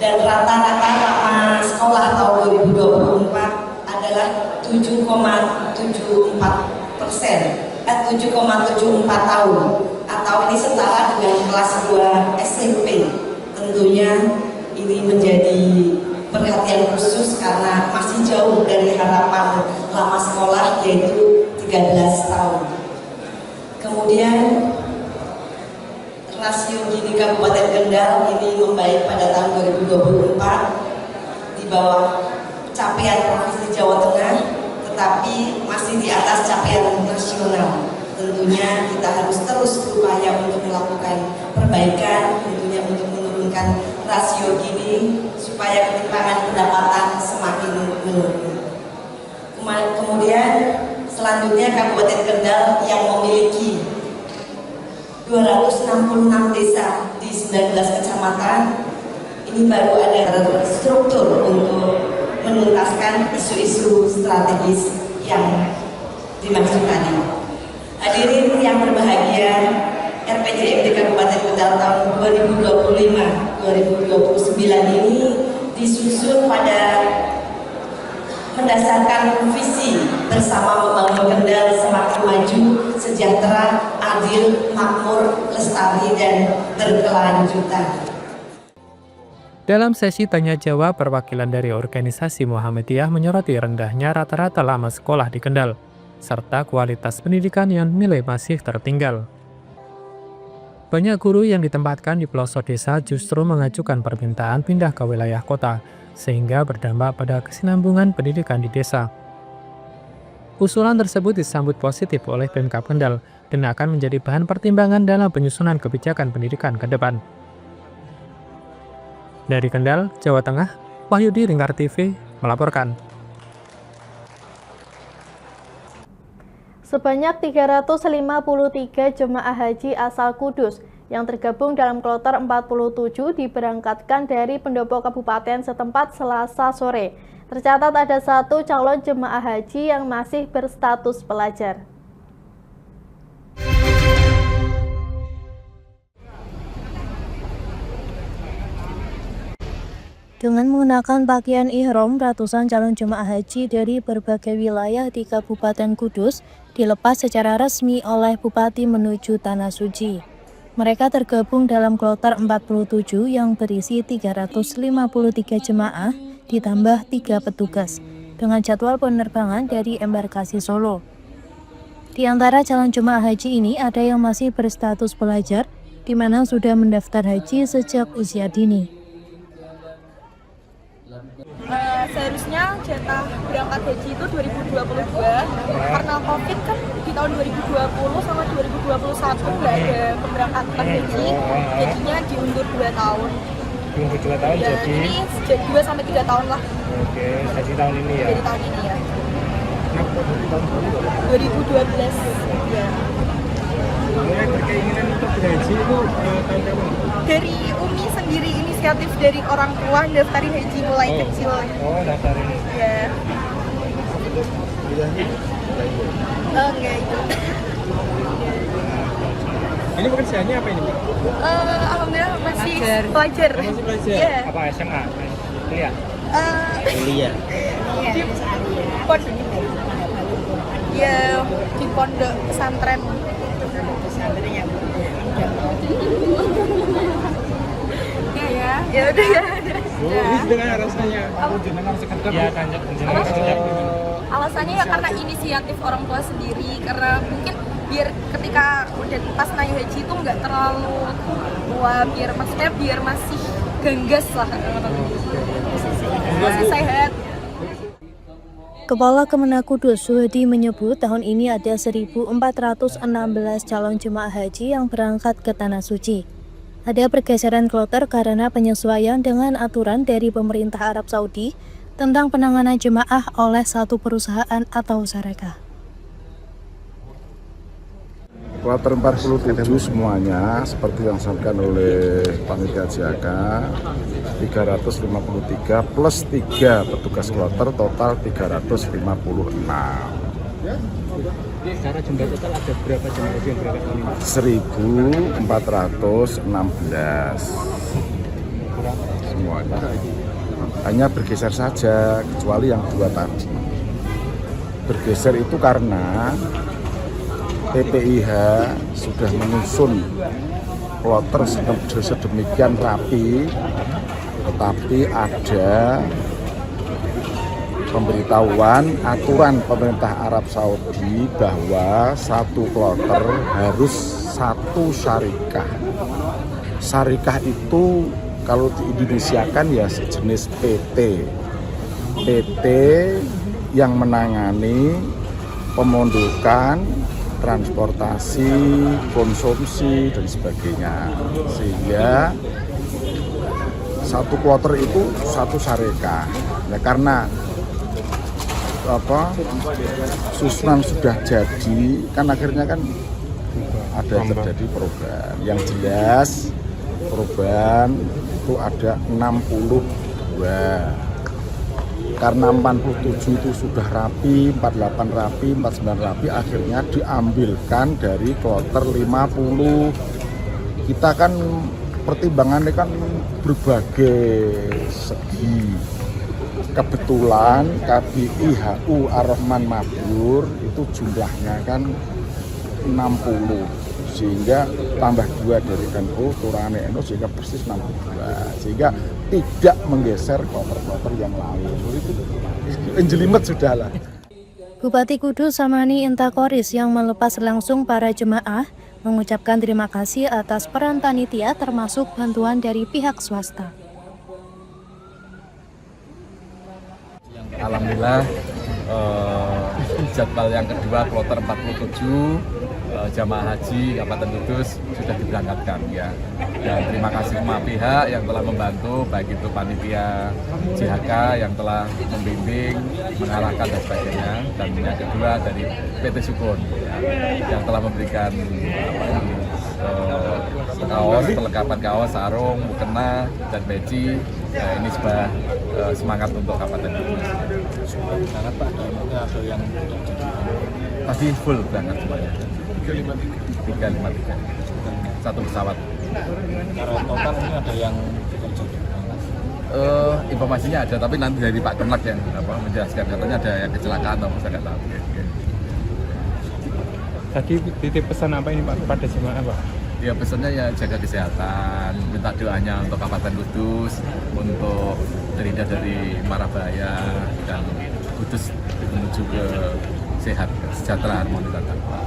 S21: Dan rata-rata lama sekolah tahun 2024 adalah 7,74 tahun, atau ini setara dengan kelas 2 SMP. Tentunya ini menjadi perhatian khusus karena masih jauh dari harapan lama sekolah, yaitu 13 tahun. Kemudian rasio Gini Kabupaten Kendal ini membaik pada tahun 2024 di bawah capaian Provinsi Jawa Tengah, tetapi masih di atas capaian nasional. Tentunya kita harus terus berupaya untuk melakukan perbaikan, tentunya untuk menurunkan rasio Gini supaya ketimpangan pendapatan semakin menurun. Kemudian selanjutnya Kabupaten Kendal yang memiliki 266 desa di 19 kecamatan, ini baru ada struktur untuk menuntaskan isu-isu strategis yang dimaksud tadi. Hadirin yang berbahagia, RPJMD Kabupaten Kendal tahun 2025-2029 ini disusun pada mendasarkan visi bersama membangun Kendal semakin maju, sejahtera, adil, makmur, lestari, dan berkelanjutan.
S4: Dalam sesi tanya jawab, perwakilan dari organisasi Muhammadiyah menyoroti rendahnya rata-rata lama sekolah di Kendal, serta kualitas pendidikan yang nilai masih tertinggal. Banyak guru yang ditempatkan di pelosok desa justru mengajukan permintaan pindah ke wilayah kota, sehingga berdampak pada kesinambungan pendidikan di desa. Usulan tersebut disambut positif oleh Pemkab Kendal dan akan menjadi bahan pertimbangan dalam penyusunan kebijakan pendidikan ke depan. Dari Kendal, Jawa Tengah, Wahyudi Lingkar TV melaporkan.
S16: Sebanyak 353 jemaah haji asal Kudus yang tergabung dalam kloter 47 diberangkatkan dari pendopo kabupaten setempat Selasa sore. Tercatat ada 1 calon jemaah haji yang masih berstatus pelajar.
S1: Dengan menggunakan pakaian ihram, ratusan calon jemaah haji dari berbagai wilayah di Kabupaten Kudus dilepas secara resmi oleh Bupati menuju Tanah Suci. Mereka tergabung dalam kloter 47 yang berisi 353 jemaah ditambah 3 petugas dengan jadwal penerbangan dari embarkasi Solo. Di antara calon jemaah haji ini ada yang masih berstatus pelajar, di mana sudah mendaftar haji sejak usia dini.
S5: Seharusnya jatah berangkat haji itu 2022, karena COVID kan di tahun 2020 sama 2021 nggak ada pemberangkatan haji, jadinya diundur 2 tahun.
S22: Diundur 2 tahun
S5: ya,
S22: jadi?
S5: Jadi 2 sampai 3 tahun lah.
S22: Oke, haji tahun ini ya?
S5: Dari tahun ini ya. 2012 ya.
S22: Mulai berkeinginan untuk berhaji itu tahun kapan?
S5: Dari Umi sendiri, inisiatif dari orang tua daftarin haji mulai kecil.
S22: Oh, daftarin.
S5: Ya. Enggak itu.
S22: Ini pekerjaannya apa ini, Pak?
S5: Alhamdulillah masih pelajar.
S22: Masih pelajar?
S5: Yeah.
S22: Apa SMA? Kuliah?
S5: Kuliah. Di pondok pesantren. Ya udah ya.
S22: Ini dengan rasanya jenengan sekedap ya tanjak jenengan sekedap.
S5: Alasannya ya karena inisiatif orang tua sendiri, karena mungkin biar ketika udah pas naik haji itu nggak terlalu tua, biar masih genggas lah, masih sehat.
S1: Kepala Kemenak Kudus Suhadi menyebut tahun ini ada 1.416 calon jemaah haji yang berangkat ke Tanah Suci. Ada pergeseran kloter karena penyesuaian dengan aturan dari pemerintah Arab Saudi tentang penanganan jemaah oleh satu perusahaan atau syarikat.
S6: Kloter 47 semuanya seperti yang disampaikan oleh Panitia JAK 353 plus 3 petugas kloter total 356.
S22: Secara jumlah total ada berapa jemaah haji yang berangkat tahun ini?
S6: 1.416 semuanya. Hanya bergeser saja, kecuali yang 2 tadi. Bergeser itu karena PPIH sudah menyusun kloter sedemikian rapi, tetapi ada pemberitahuan aturan pemerintah Arab Saudi bahwa satu kloter harus satu syarikah. Syarikah itu kalau diindonesiakan ya sejenis PT. PT yang menangani pemondokan, transportasi, konsumsi dan sebagainya. Sehingga satu kloter itu satu syarikah. Nah, karena susunan sudah jadi, kan akhirnya kan ada terjadi perubahan. Yang jelas perubahan itu ada 62. Karena 47 itu sudah rapi, 48 rapi, 49 rapi, akhirnya diambilkan dari kloter 50. Kita kan pertimbangannya kan berbagai segi. Kebetulan KBIHU Ar-Rahman Mabrur itu jumlahnya kan 60. sehingga tambah 2 dari NU kurangan NU sehingga persis 62, sehingga tidak menggeser kloter-kloter yang lain. Itu jelimet sudah lah.
S1: Bupati Kudus Samani Intakoris yang melepas langsung para jemaah mengucapkan terima kasih atas peran panitia termasuk bantuan dari pihak swasta.
S3: Alhamdulillah jadwal yang kedua kloter 47 jamaah haji Kabupaten Kudus sudah diberangkatkan ya. Dan terima kasih semua pihak yang telah membantu, baik itu panitia JHK yang telah membimbing, mengarahkan dan sebagainya, dan yang kedua dari PT Sukun yang telah memberikan kaos, perlengkapan kaos, sarung, mukena, dan peci. Nah, ini sebuah semangat untuk Kabupaten Kudus.
S9: Berangkat Pak, ada yang
S3: Pasti full berangkat semuanya. 353. Satu pesawat.
S9: Secara total ini ada yang bekerja.
S3: Informasinya ada, tapi nanti dari Pak Kemlak yang menjelaskan, katanya ada yang kecelakaan atau saya nggak tahu.
S22: Tadi titip pesan apa ini Pak kepada jemaah Pak?
S3: Ya pesannya ya jaga kesehatan, minta doanya untuk Kabupaten Kudus, untuk terhindar dari mara bahaya dan Kudus menuju ke sehat, sejahtera, harmoni dan takwa.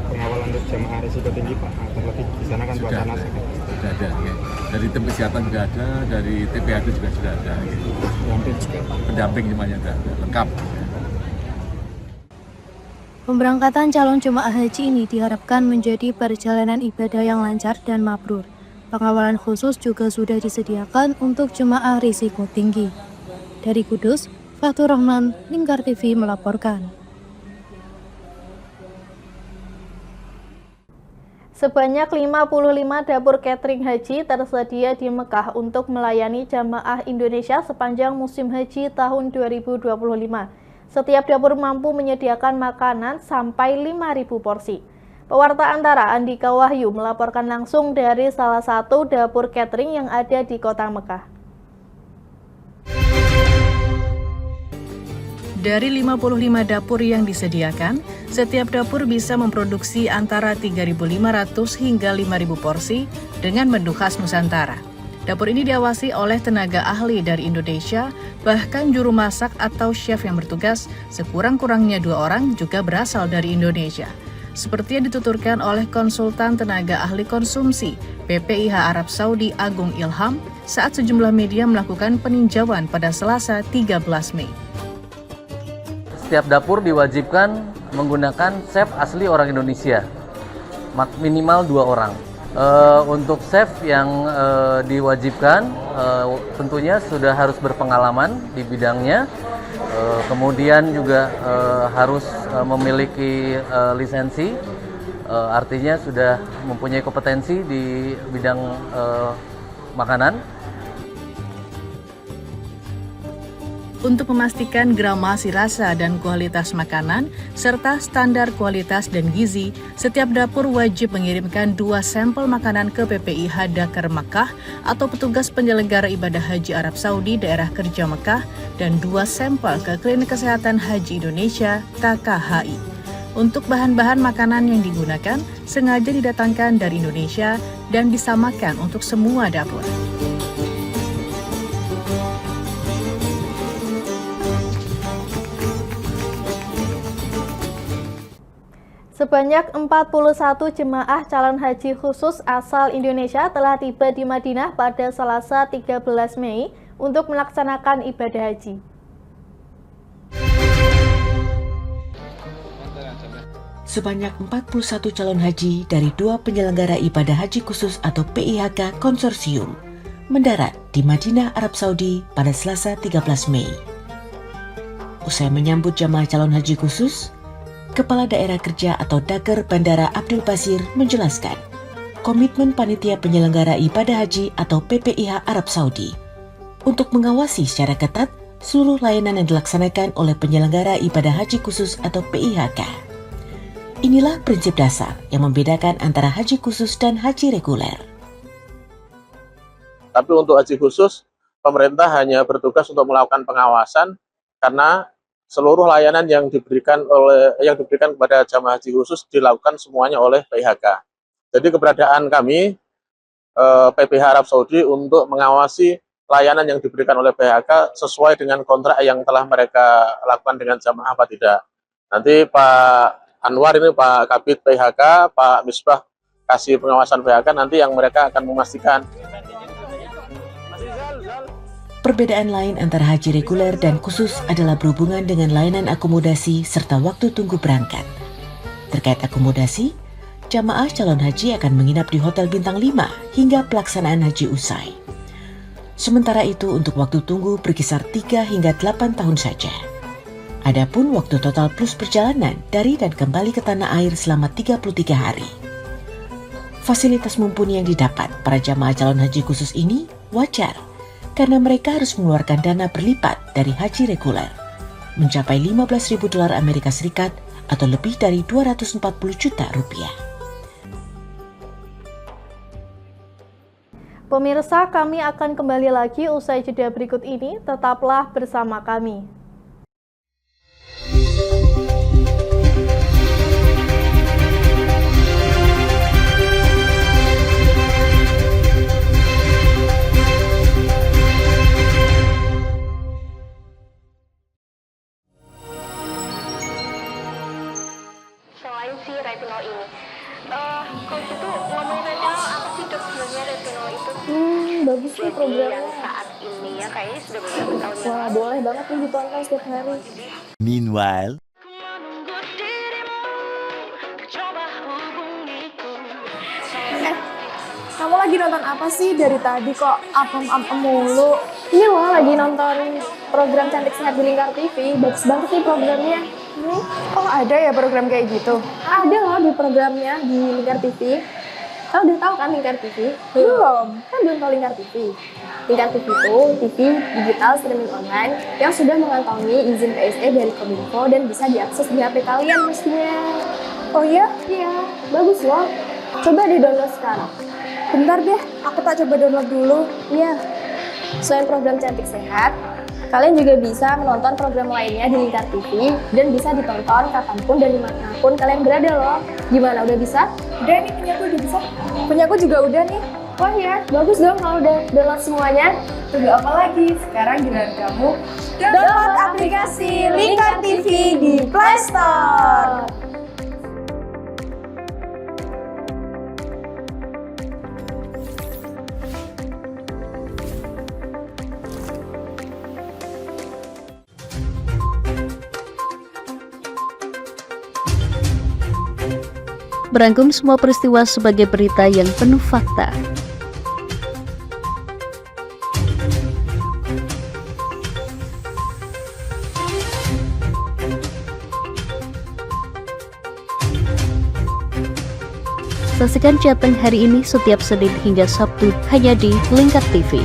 S22: Pengawalan untuk jemaah risiko tinggi Pak, terlebih di sana kan suasana
S3: sudah ada, ya. Dari tim kesehatan juga ada, dari TPHD juga sudah ada. Gitu. Pendamping semuanya ada, lengkap.
S1: Pemberangkatan calon jemaah haji ini diharapkan menjadi perjalanan ibadah yang lancar dan mabrur. Pengawalan khusus juga sudah disediakan untuk jemaah risiko tinggi. Dari Kudus, Fatur Rahman, Lingkar TV melaporkan.
S16: Sebanyak 55 dapur catering haji tersedia di Mekah untuk melayani jamaah Indonesia sepanjang musim haji tahun 2025. Setiap dapur mampu menyediakan makanan sampai 5.000 porsi. Pewarta Antara Andika Wahyu melaporkan langsung dari salah satu dapur catering yang ada di kota Mekah.
S23: Dari 55 dapur yang disediakan, setiap dapur bisa memproduksi antara 3.500 hingga 5.000 porsi dengan menu khas Nusantara. Dapur ini diawasi oleh tenaga ahli dari Indonesia, bahkan juru masak atau chef yang bertugas sekurang-kurangnya 2 orang juga berasal dari Indonesia. Seperti yang dituturkan oleh konsultan tenaga ahli konsumsi PPIH Arab Saudi Agung Ilham saat sejumlah media melakukan peninjauan pada Selasa 13 Mei.
S24: Setiap dapur diwajibkan menggunakan chef asli orang Indonesia, minimal 2 orang. Untuk chef yang diwajibkan tentunya sudah harus berpengalaman di bidangnya, kemudian juga harus memiliki lisensi, artinya sudah mempunyai kompetensi di bidang makanan.
S23: Untuk memastikan gramasi rasa dan kualitas makanan, serta standar kualitas dan gizi, setiap dapur wajib mengirimkan 2 sampel makanan ke PPIH Dakar Makkah atau petugas penyelenggara ibadah haji Arab Saudi daerah kerja Mekah dan 2 sampel ke Klinik Kesehatan Haji Indonesia KKHI. Untuk bahan-bahan makanan yang digunakan, sengaja didatangkan dari Indonesia dan disamakan untuk semua dapur.
S16: Sebanyak 41 jemaah calon haji khusus asal Indonesia telah tiba di Madinah pada Selasa 13 Mei untuk melaksanakan ibadah haji.
S25: Sebanyak 41 calon haji dari 2 penyelenggara ibadah haji khusus atau PIHK konsorsium mendarat di Madinah, Arab Saudi pada Selasa 13 Mei. Usai menyambut jamaah calon haji khusus, Kepala Daerah Kerja atau Daker Bandara Abdul Basir menjelaskan komitmen panitia penyelenggara ibadah haji atau PPIH Arab Saudi untuk mengawasi secara ketat seluruh layanan yang dilaksanakan oleh penyelenggara ibadah haji khusus atau PIHK. Inilah prinsip dasar yang membedakan antara haji khusus dan haji reguler.
S26: Tapi untuk haji khusus, pemerintah hanya bertugas untuk melakukan pengawasan karena
S7: seluruh layanan yang diberikan kepada jamaah haji khusus dilakukan semuanya oleh PIHK. Jadi keberadaan kami PPH Arab Saudi untuk mengawasi layanan yang diberikan oleh PIHK sesuai dengan kontrak yang telah mereka lakukan dengan jamaah apa tidak. Nanti Pak Anwar ini Pak Kabid PIHK, Pak Misbah kasih pengawasan PIHK, nanti yang mereka akan memastikan.
S25: Perbedaan lain antara haji reguler dan khusus adalah berhubungan dengan layanan akomodasi serta waktu tunggu berangkat. Terkait akomodasi, jamaah calon haji akan menginap di Hotel Bintang 5 hingga pelaksanaan haji usai. Sementara itu untuk waktu tunggu berkisar 3 hingga 8 tahun saja. Adapun waktu total plus perjalanan dari dan kembali ke tanah air selama 33 hari. Fasilitas mumpuni yang didapat para jamaah calon haji khusus ini wajar, karena mereka harus mengeluarkan dana berlipat dari haji reguler, mencapai $15.000 Amerika Serikat atau lebih dari 240 juta rupiah.
S16: Pemirsa, kami akan kembali lagi usai jeda berikut ini, tetaplah bersama kami.
S11: Selain si retinol ini, coach itu ngomongin retinol apa sih dok sebenarnya retinol itu?
S5: Bagus sih programnya.
S11: Yang saat ini ya kayaknya sudah beberapa tahun yang
S5: Wah, boleh banget nih ditonton setiap hari.
S10: Meanwhile,
S5: Kamu lagi nonton apa sih dari tadi kok apem-apem mulu? Ini loh lagi nonton program Cantik Sehat di Lingkar TV. Bagus banget nih programnya. Oh ada ya program kayak gitu? Ada loh di programnya di Lingkar TV. Kau udah tahu kan Lingkar TV? Belum. Kan belum tahu Lingkar TV. Lingkar TV itu TV digital streaming online yang sudah mengantongi izin PSE dari Kominfo dan bisa diakses di HP kalian mestinya. Oh iya? Iya. Bagus loh. Coba di-download sekarang. Bentar deh, aku tak coba download dulu. Iya. Selain program Cantik Sehat, kalian juga bisa menonton program lainnya di Lingkar TV dan bisa ditonton kapanpun dan dimanapun kalian berada loh. Gimana, udah bisa? Udah nih, punyaku udah bisa. Punyaku juga udah nih. Wah ya, bagus dong kalau udah download semuanya. Tunggu apa lagi? Sekarang giliran kamu download aplikasi Lingkar TV di Play Store.
S12: Berangkum semua peristiwa sebagai berita yang penuh fakta. Saksikan Jateng hari ini setiap Senin hingga Sabtu hanya di Lingkar TV.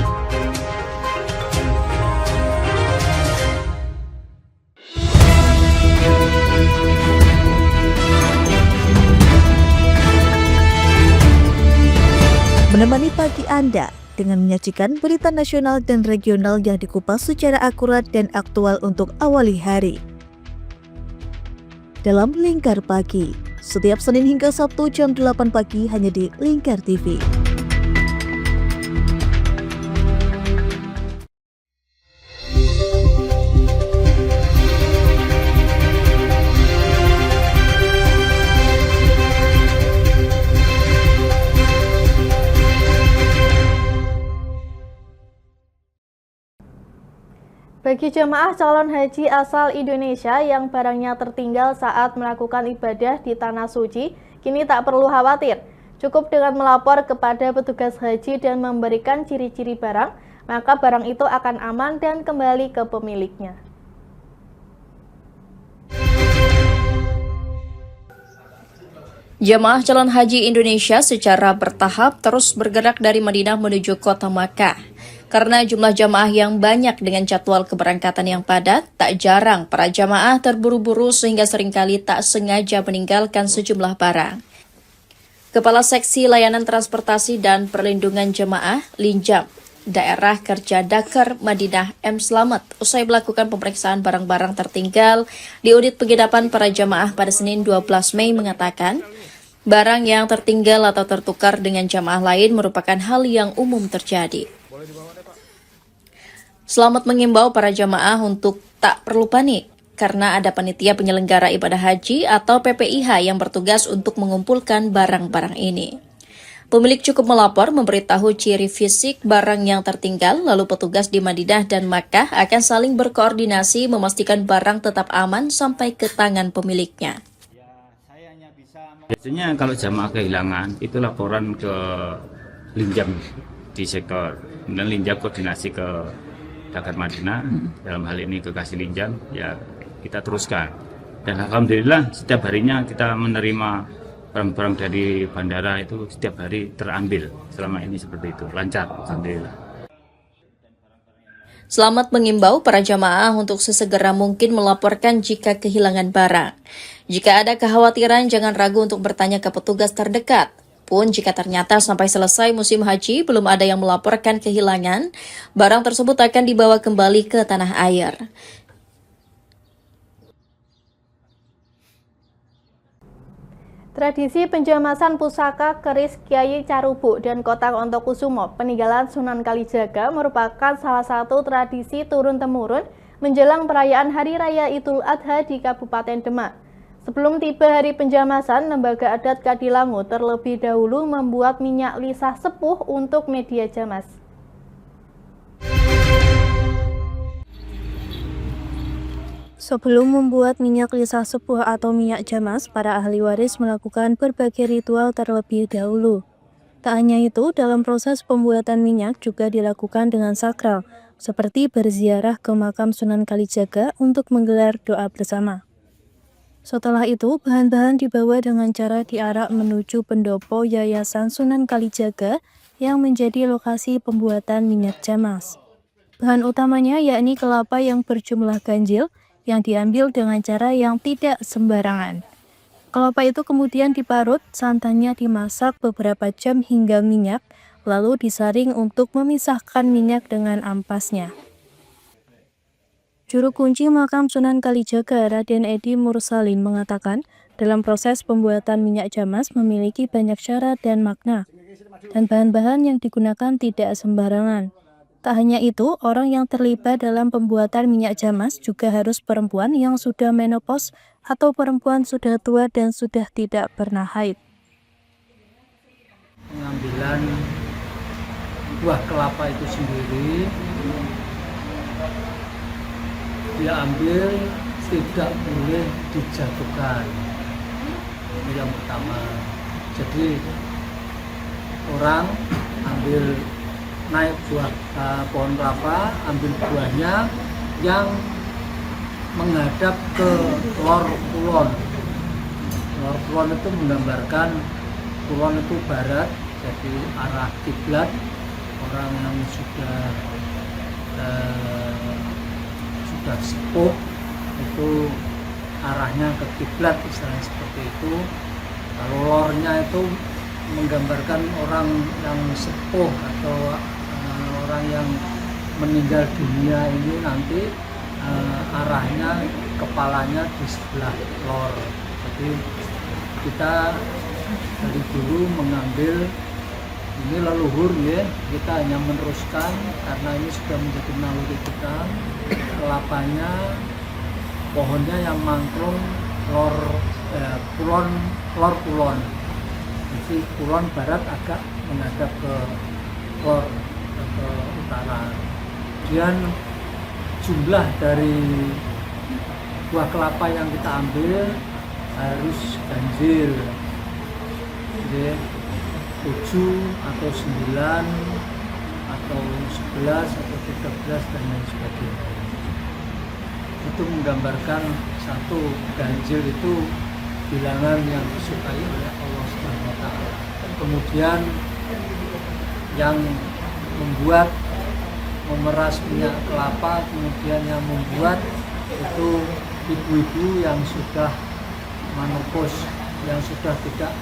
S13: Menemani pagi Anda dengan menyajikan berita nasional dan regional yang dikupas secara akurat dan aktual untuk awali hari. Dalam Lingkar Pagi, setiap Senin hingga Sabtu jam 8 pagi hanya di Lingkar TV.
S16: Bagi jemaah calon haji asal Indonesia yang barangnya tertinggal saat melakukan ibadah di Tanah Suci, kini tak perlu khawatir. Cukup dengan melapor kepada petugas haji dan memberikan ciri-ciri barang, maka barang itu akan aman dan kembali ke pemiliknya.
S8: Jemaah calon haji Indonesia secara bertahap terus bergerak dari Madinah menuju kota Makkah. Karena jumlah jamaah yang banyak dengan jadwal keberangkatan yang padat, tak jarang para jamaah terburu-buru sehingga seringkali tak sengaja meninggalkan sejumlah barang. Kepala Seksi Layanan Transportasi dan Perlindungan Jemaah, Linjam, Daerah Kerja Dakar Madinah M. Slamet usai melakukan pemeriksaan barang-barang tertinggal di unit penginapan para jamaah pada Senin 12 Mei mengatakan, barang yang tertinggal atau tertukar dengan jamaah lain merupakan hal yang umum terjadi. Slamet mengimbau para jamaah untuk tak perlu panik karena ada panitia penyelenggara ibadah haji atau PPIH yang bertugas untuk mengumpulkan barang-barang ini. Pemilik cukup melapor, memberitahu ciri fisik barang yang tertinggal, lalu petugas di Madinah dan Makkah akan saling berkoordinasi memastikan barang tetap aman sampai ke tangan pemiliknya.
S2: Biasanya kalau jamaah kehilangan itu laporan ke Linjam di sektor, kemudian Linjam koordinasi ke Dakar Madinah, dalam hal ini ke Kasih Linjam, ya kita teruskan. Dan alhamdulillah setiap harinya kita menerima barang-barang dari bandara itu setiap hari terambil. Selama ini seperti itu, lancar alhamdulillah.
S8: Slamet mengimbau para jamaah untuk sesegera mungkin melaporkan jika kehilangan barang. Jika ada kekhawatiran, jangan ragu untuk bertanya ke petugas terdekat. Pun jika ternyata sampai selesai musim haji belum ada yang melaporkan kehilangan, barang tersebut akan dibawa kembali ke tanah air.
S16: Tradisi penjamasan pusaka keris Kiai Carubuk dan kotak Ontokusumo peninggalan Sunan Kalijaga merupakan salah satu tradisi turun-temurun menjelang perayaan Hari Raya Idul Adha di Kabupaten Demak. Sebelum tiba hari penjamasan, Lembaga Adat Kadilangu terlebih dahulu membuat minyak lisah sepuh untuk media jamas.
S1: Sebelum membuat minyak lisah sepuh atau minyak jamas, para ahli waris melakukan berbagai ritual terlebih dahulu. Tak hanya itu, dalam proses pembuatan minyak juga dilakukan dengan sakral, seperti berziarah ke makam Sunan Kalijaga untuk menggelar doa bersama. Setelah itu, bahan-bahan dibawa dengan cara diarak menuju pendopo Yayasan Sunan Kalijaga yang menjadi lokasi pembuatan minyak jamas. Bahan utamanya yakni kelapa yang berjumlah ganjil, yang diambil dengan cara yang tidak sembarangan. Kelapa itu kemudian diparut, santannya dimasak beberapa jam hingga minyak, lalu disaring untuk memisahkan minyak dengan ampasnya. Juru kunci makam Sunan Kalijaga, Raden Edi Mursalin, mengatakan dalam proses pembuatan minyak jamas memiliki banyak syarat dan makna, dan bahan-bahan yang digunakan tidak sembarangan. Tak hanya itu, orang yang terlibat dalam pembuatan minyak jamas juga harus perempuan yang sudah menopause atau perempuan sudah tua dan sudah tidak pernah haid.
S14: Pengambilan buah kelapa itu sendiri dia ambil, tidak boleh dijatuhkan. Ini yang pertama. Jadi orang ambil naik buah pohon kelapa, ambil buahnya yang menghadap ke lor kulon. Lor kulon itu menggambarkan kulon itu barat, jadi arah kiblat. Orang yang sudah sepuh itu arahnya ke kiblat, istilahnya seperti itu. Kalau lornya itu menggambarkan orang yang sepuh atau orang yang meninggal dunia ini nanti arahnya kepalanya di sebelah lor. Jadi kita dari dulu mengambil ini leluhur ya, kita hanya meneruskan karena ini sudah menjadi naluri kita. Kelapanya, pohonnya yang mangklung lor kulon. Jadi kulon barat agak menghadap ke lor ke utara. Kemudian jumlah dari buah kelapa yang kita ambil harus ganjil. Jadi 7 atau 9 atau 11 atau 13 dan lain sebagainya. Itu menggambarkan satu ganjil itu bilangan yang disukai oleh Allah Subhanahu wa Ta'ala. Kemudian yang membuat memeras minyak kelapa, kemudian yang membuat itu ibu-ibu yang sudah menopause, yang sudah tidak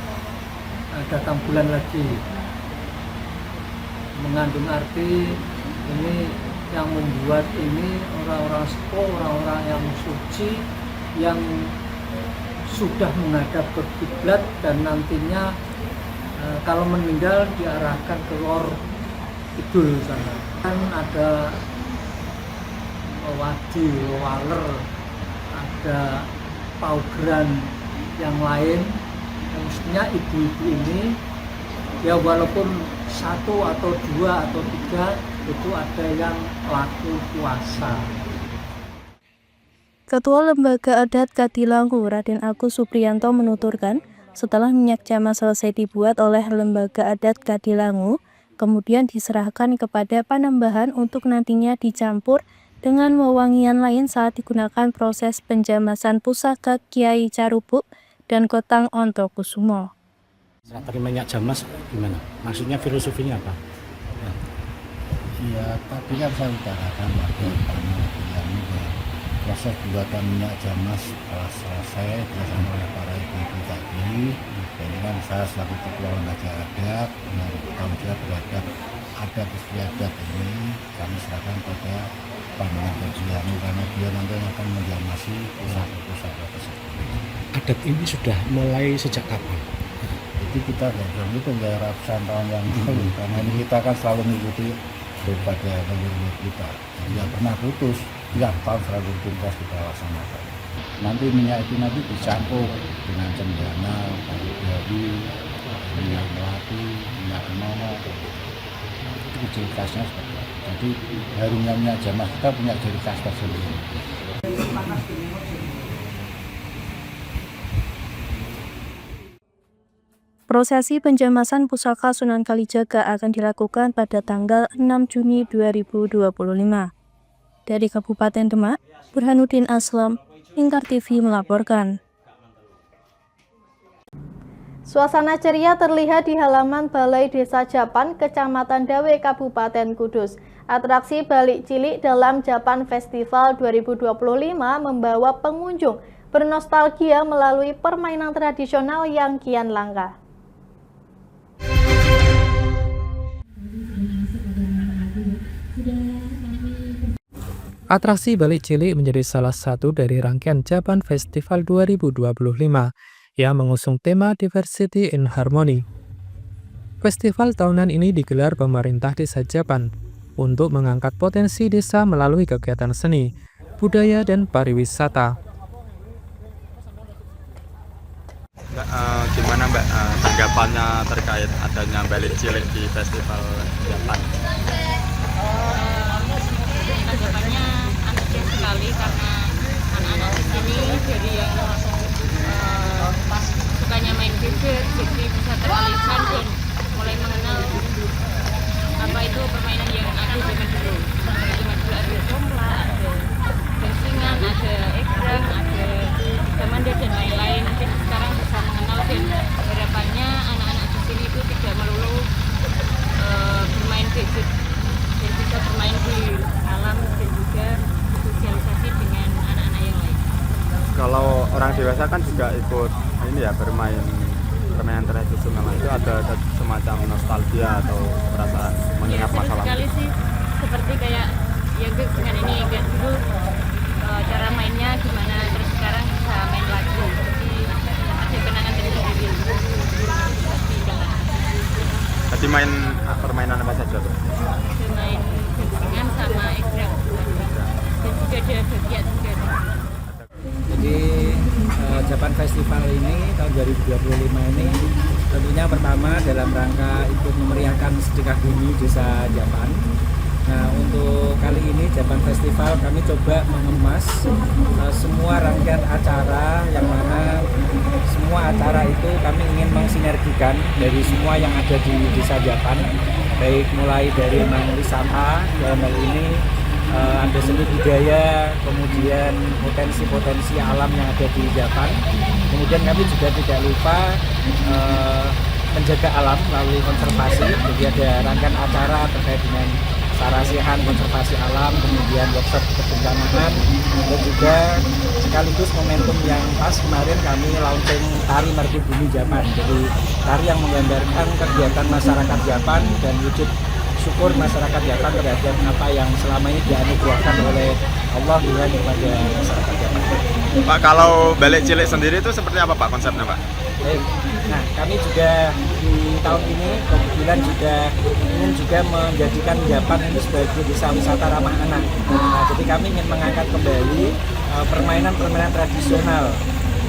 S14: datang bulan lagi, mengandung arti ini yang membuat ini orang-orang sepuh, orang-orang yang suci yang sudah menghadap ke kiblat dan nantinya kalau meninggal diarahkan ke lor kidul sana. Kan ada wadi, waler, ada paugeran yang lain. Yang mestinya ibu-ibu ini ya walaupun 1 atau 2 atau 3 itu ada yang laku puasa.
S1: Ketua Lembaga Adat Kadilangu, Raden Agus Supriyanto menuturkan, setelah minyak jamas selesai dibuat oleh Lembaga Adat Kadilangu, kemudian diserahkan kepada Panembahan untuk nantinya dicampur dengan wewangian lain saat digunakan proses penjamasan pusaka Kiai Carubuk dan Kotang Ontokusumo.
S15: Tadi minyak jamas gimana? Maksudnya filosofinya apa?
S17: Ya, tadi kan saya utarakan bagaimana proses pembuatan minyak jamas telah selesai bersama oleh para ibu-ibu tadi. Ini kan saya selaku ketua lembaga adat bertanggung jawab terhadap adat istiadat ini kami serahkan kepada Pandangan Kajian karena dia nanti akan menjamasi pusaka tersebut.
S15: Adat ini sudah mulai sejak kapan?
S17: Jadi kita itu dari ratusan tahun yang lalu karena ini kita kan selalu mengikuti daripada leluhur kita, tidak pernah putus. Tiap tahun selalu tuntas kita laksanakan. Nanti minyak itu nanti dicampur dengan cendana, kayu dari, minyak melati, minyak kenono. Itu ciri khasnya seperti itu. Jadi harumnya minyak jamas kita punya ciri khas tersendiri.
S1: Prosesi penjamasan pusaka Sunan Kalijaga akan dilakukan pada tanggal 6 Juni 2025. Dari Kabupaten Demak, Burhanuddin Aslam, Lingkar TV melaporkan.
S16: Suasana ceria terlihat di halaman Balai Desa Japan, Kecamatan Dawe, Kabupaten Kudus. Atraksi Balik Cilik dalam Japan Festival 2025 membawa pengunjung bernostalgia melalui permainan tradisional yang kian langka.
S4: Atraksi Balik Cilik menjadi salah satu dari rangkaian Japan Festival 2025 yang mengusung tema Diversity in Harmony. Festival tahunan ini digelar pemerintah desa Japan untuk mengangkat potensi desa melalui kegiatan seni, budaya, dan pariwisata.
S18: Gimana Mbak tanggapannya terkait adanya Balik Cilik di Festival Japan?
S19: Tanggapannya antusias sekali karena anak-anak di sini dari yang sukanya main gadget jadi bisa teralihkan dan mulai mengenal apa itu permainan yang ada zaman dulu. Zaman dulu ada jomla, ada bensingan, ada egrang, ada gamanda dan lain-lain. Mungkin sekarang bisa mengenal dan harapannya anak-anak di sini itu tidak melulu bermain gadget dan bisa bermain di alam dan juga sosialisasi dengan anak-anak yang lain.
S18: Kalau orang dewasa kan juga ikut ini ya bermain permainan tradisional itu ada semacam nostalgia atau perasaan mengingat masa lalu.
S19: Sekali sih seperti kayak yang dengan ini kayak dulu cara mainnya gimana terus sekarang bisa main lagi jadi ada kenangan tersendiri.
S18: Tadi main permainan apa saja tuh?
S19: Main bensingan sama egrang dan juga ada bagian juga.
S20: Jadi Japan Festival ini tahun 2025 ini tentunya pertama dalam rangka ikut memeriahkan sedekah bumi desa Japan. Nah untuk kali ini Japan Festival kami coba mengemas semua rangkaian acara yang mana semua acara itu kami ingin mensinergikan dari semua yang ada di desa Japan, baik mulai dari wisata dalam hal ini ada seni budaya, kemudian potensi-potensi alam yang ada di Japan. Kemudian kami juga tidak lupa menjaga alam melalui konservasi. Jadi ada rangkaian acara terkait dengan sarasihan konservasi alam, kemudian workshop kebencanaan, dan juga sekaligus momentum yang pas kemarin kami launching tari Merdu Bumi Japan. Jadi tari yang menggambarkan kegiatan masyarakat Japan dan wujud syukur masyarakat Japan terhadap apa yang selama ini dianugerahkan oleh Allah Tuhan kepada masyarakat Japan.
S18: Pak, kalau balik cilik sendiri itu seperti apa Pak konsepnya Pak?
S20: Nah, kami juga di tahun ini kebetulan juga ingin juga menjadikan Japan ini sebagai desa wisata ramah anak. Nah, jadi kami ingin mengangkat kembali permainan-permainan tradisional,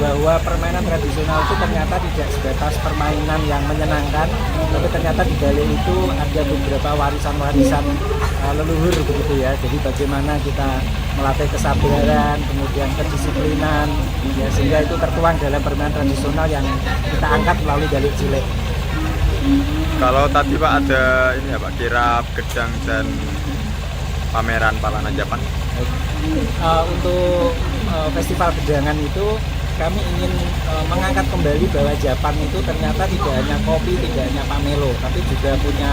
S20: bahwa permainan tradisional itu ternyata tidak sebatas permainan yang menyenangkan, tapi ternyata di balik itu ada beberapa warisan-warisan leluhur begitu ya. Jadi bagaimana kita melatih kesabaran, kemudian kedisiplinan, ya, sehingga itu tertuang dalam permainan tradisional yang kita angkat melalui balik cilik.
S18: Kalau tadi Pak ada ini ya Pak, kirap, gedang dan pameran Palana Japan.
S20: Untuk festival gedangan itu kami ingin mengangkat kembali bahwa Japan itu ternyata tidak hanya kopi, tidak hanya pamelo, tapi juga punya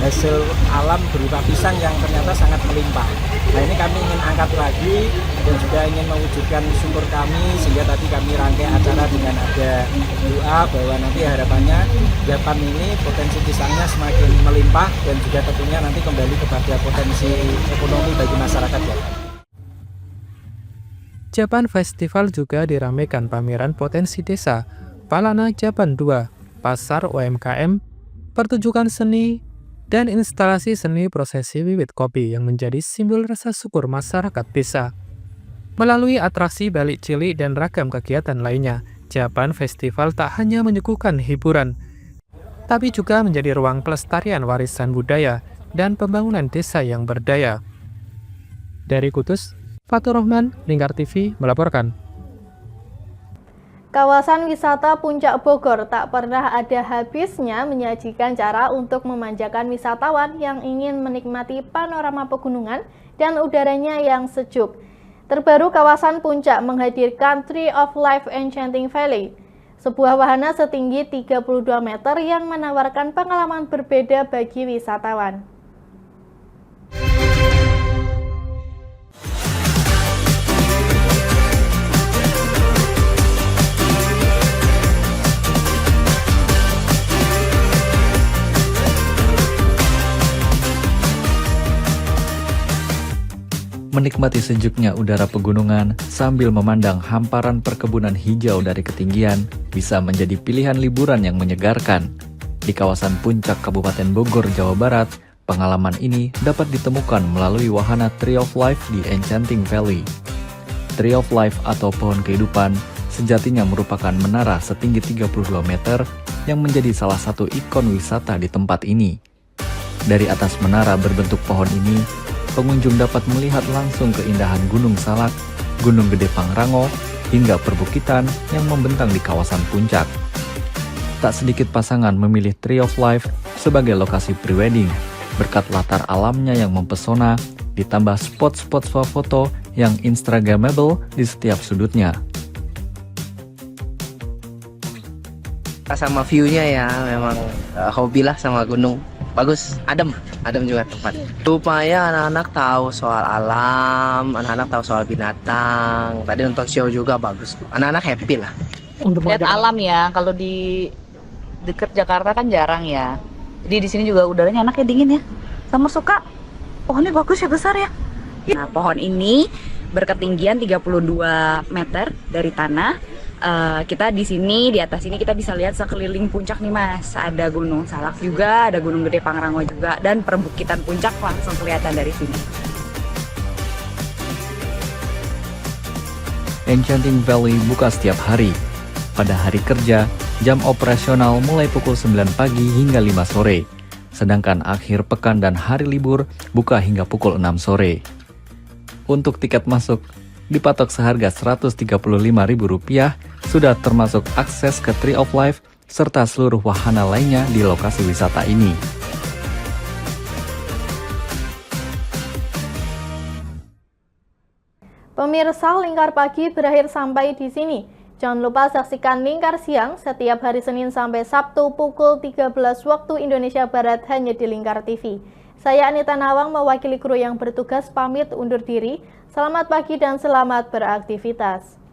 S20: hasil alam berupa pisang yang ternyata sangat melimpah. Nah, ini kami ingin angkat lagi dan juga ingin mewujudkan syukur kami, sehingga tadi kami rangkai acara dengan ada doa bahwa nanti harapannya Japan ini potensi pisangnya semakin melimpah dan juga tentunya nanti kembali kepada potensi ekonomi bagi masyarakat Japan.
S4: Japan Festival juga diramaikan pameran potensi desa, Palana Japan 2, pasar UMKM, pertunjukan seni, dan instalasi seni prosesi wiwit kopi yang menjadi simbol rasa syukur masyarakat desa. Melalui atraksi balik cilik dan ragam kegiatan lainnya, Japan Festival tak hanya menyuguhkan hiburan, tapi juga menjadi ruang pelestarian warisan budaya dan pembangunan desa yang berdaya. Dari Kudus, Fatur Rahman, Lingkar TV melaporkan.
S16: Kawasan wisata Puncak Bogor tak pernah ada habisnya menyajikan cara untuk memanjakan wisatawan yang ingin menikmati panorama pegunungan dan udaranya yang sejuk. Terbaru kawasan Puncak menghadirkan Tree of Life Enchanting Valley, sebuah wahana setinggi 32 meter yang menawarkan pengalaman berbeda bagi wisatawan.
S3: Menikmati sejuknya udara pegunungan sambil memandang hamparan perkebunan hijau dari ketinggian bisa menjadi pilihan liburan yang menyegarkan. Di kawasan Puncak Kabupaten Bogor, Jawa Barat, pengalaman ini dapat ditemukan melalui wahana Tree of Life di Enchanting Valley. Tree of Life atau pohon kehidupan sejatinya merupakan menara setinggi 32 meter yang menjadi salah satu ikon wisata di tempat ini. Dari atas menara berbentuk pohon ini, pengunjung dapat melihat langsung keindahan Gunung Salak, Gunung Gede Pangrango, hingga perbukitan yang membentang di kawasan puncak. Tak sedikit pasangan memilih Tree of Life sebagai lokasi prewedding, berkat latar alamnya yang mempesona, ditambah spot-spot swafoto yang instagramable di setiap sudutnya.
S6: Sama view-nya ya, memang hobi lah sama gunung. Bagus, adem juga tempat. Supaya anak-anak tahu soal alam, anak-anak tahu soal binatang. Tadi nonton show juga bagus. Anak-anak happy lah.
S9: Lihat alam ya, kalau di dekat Jakarta kan jarang ya. Jadi di sini juga udaranya enaknya dingin ya. Sama suka pohonnya bagus ya, besar ya.
S21: Nah, pohon ini berketinggian 32 meter dari tanah. Kita di sini, di atas ini kita bisa lihat sekeliling puncak nih Mas. Ada Gunung Salak juga, ada Gunung Gede Pangrango juga, dan perbukitan puncak langsung kelihatan dari sini.
S3: Enchanting Valley buka setiap hari. Pada hari kerja, jam operasional mulai pukul 9 pagi hingga 5 sore. Sedangkan akhir pekan dan hari libur buka hingga pukul 6 sore. Untuk tiket masuk, dipatok seharga Rp135.000, sudah termasuk akses ke Tree of Life serta seluruh wahana lainnya di lokasi wisata ini.
S16: Pemirsa, Lingkar Pagi berakhir sampai di sini. Jangan lupa saksikan Lingkar Siang setiap hari Senin sampai Sabtu pukul 13 waktu Indonesia Barat hanya di Lingkar TV. Saya Anita Nawang mewakili kru yang bertugas pamit undur diri. Selamat pagi dan selamat beraktivitas.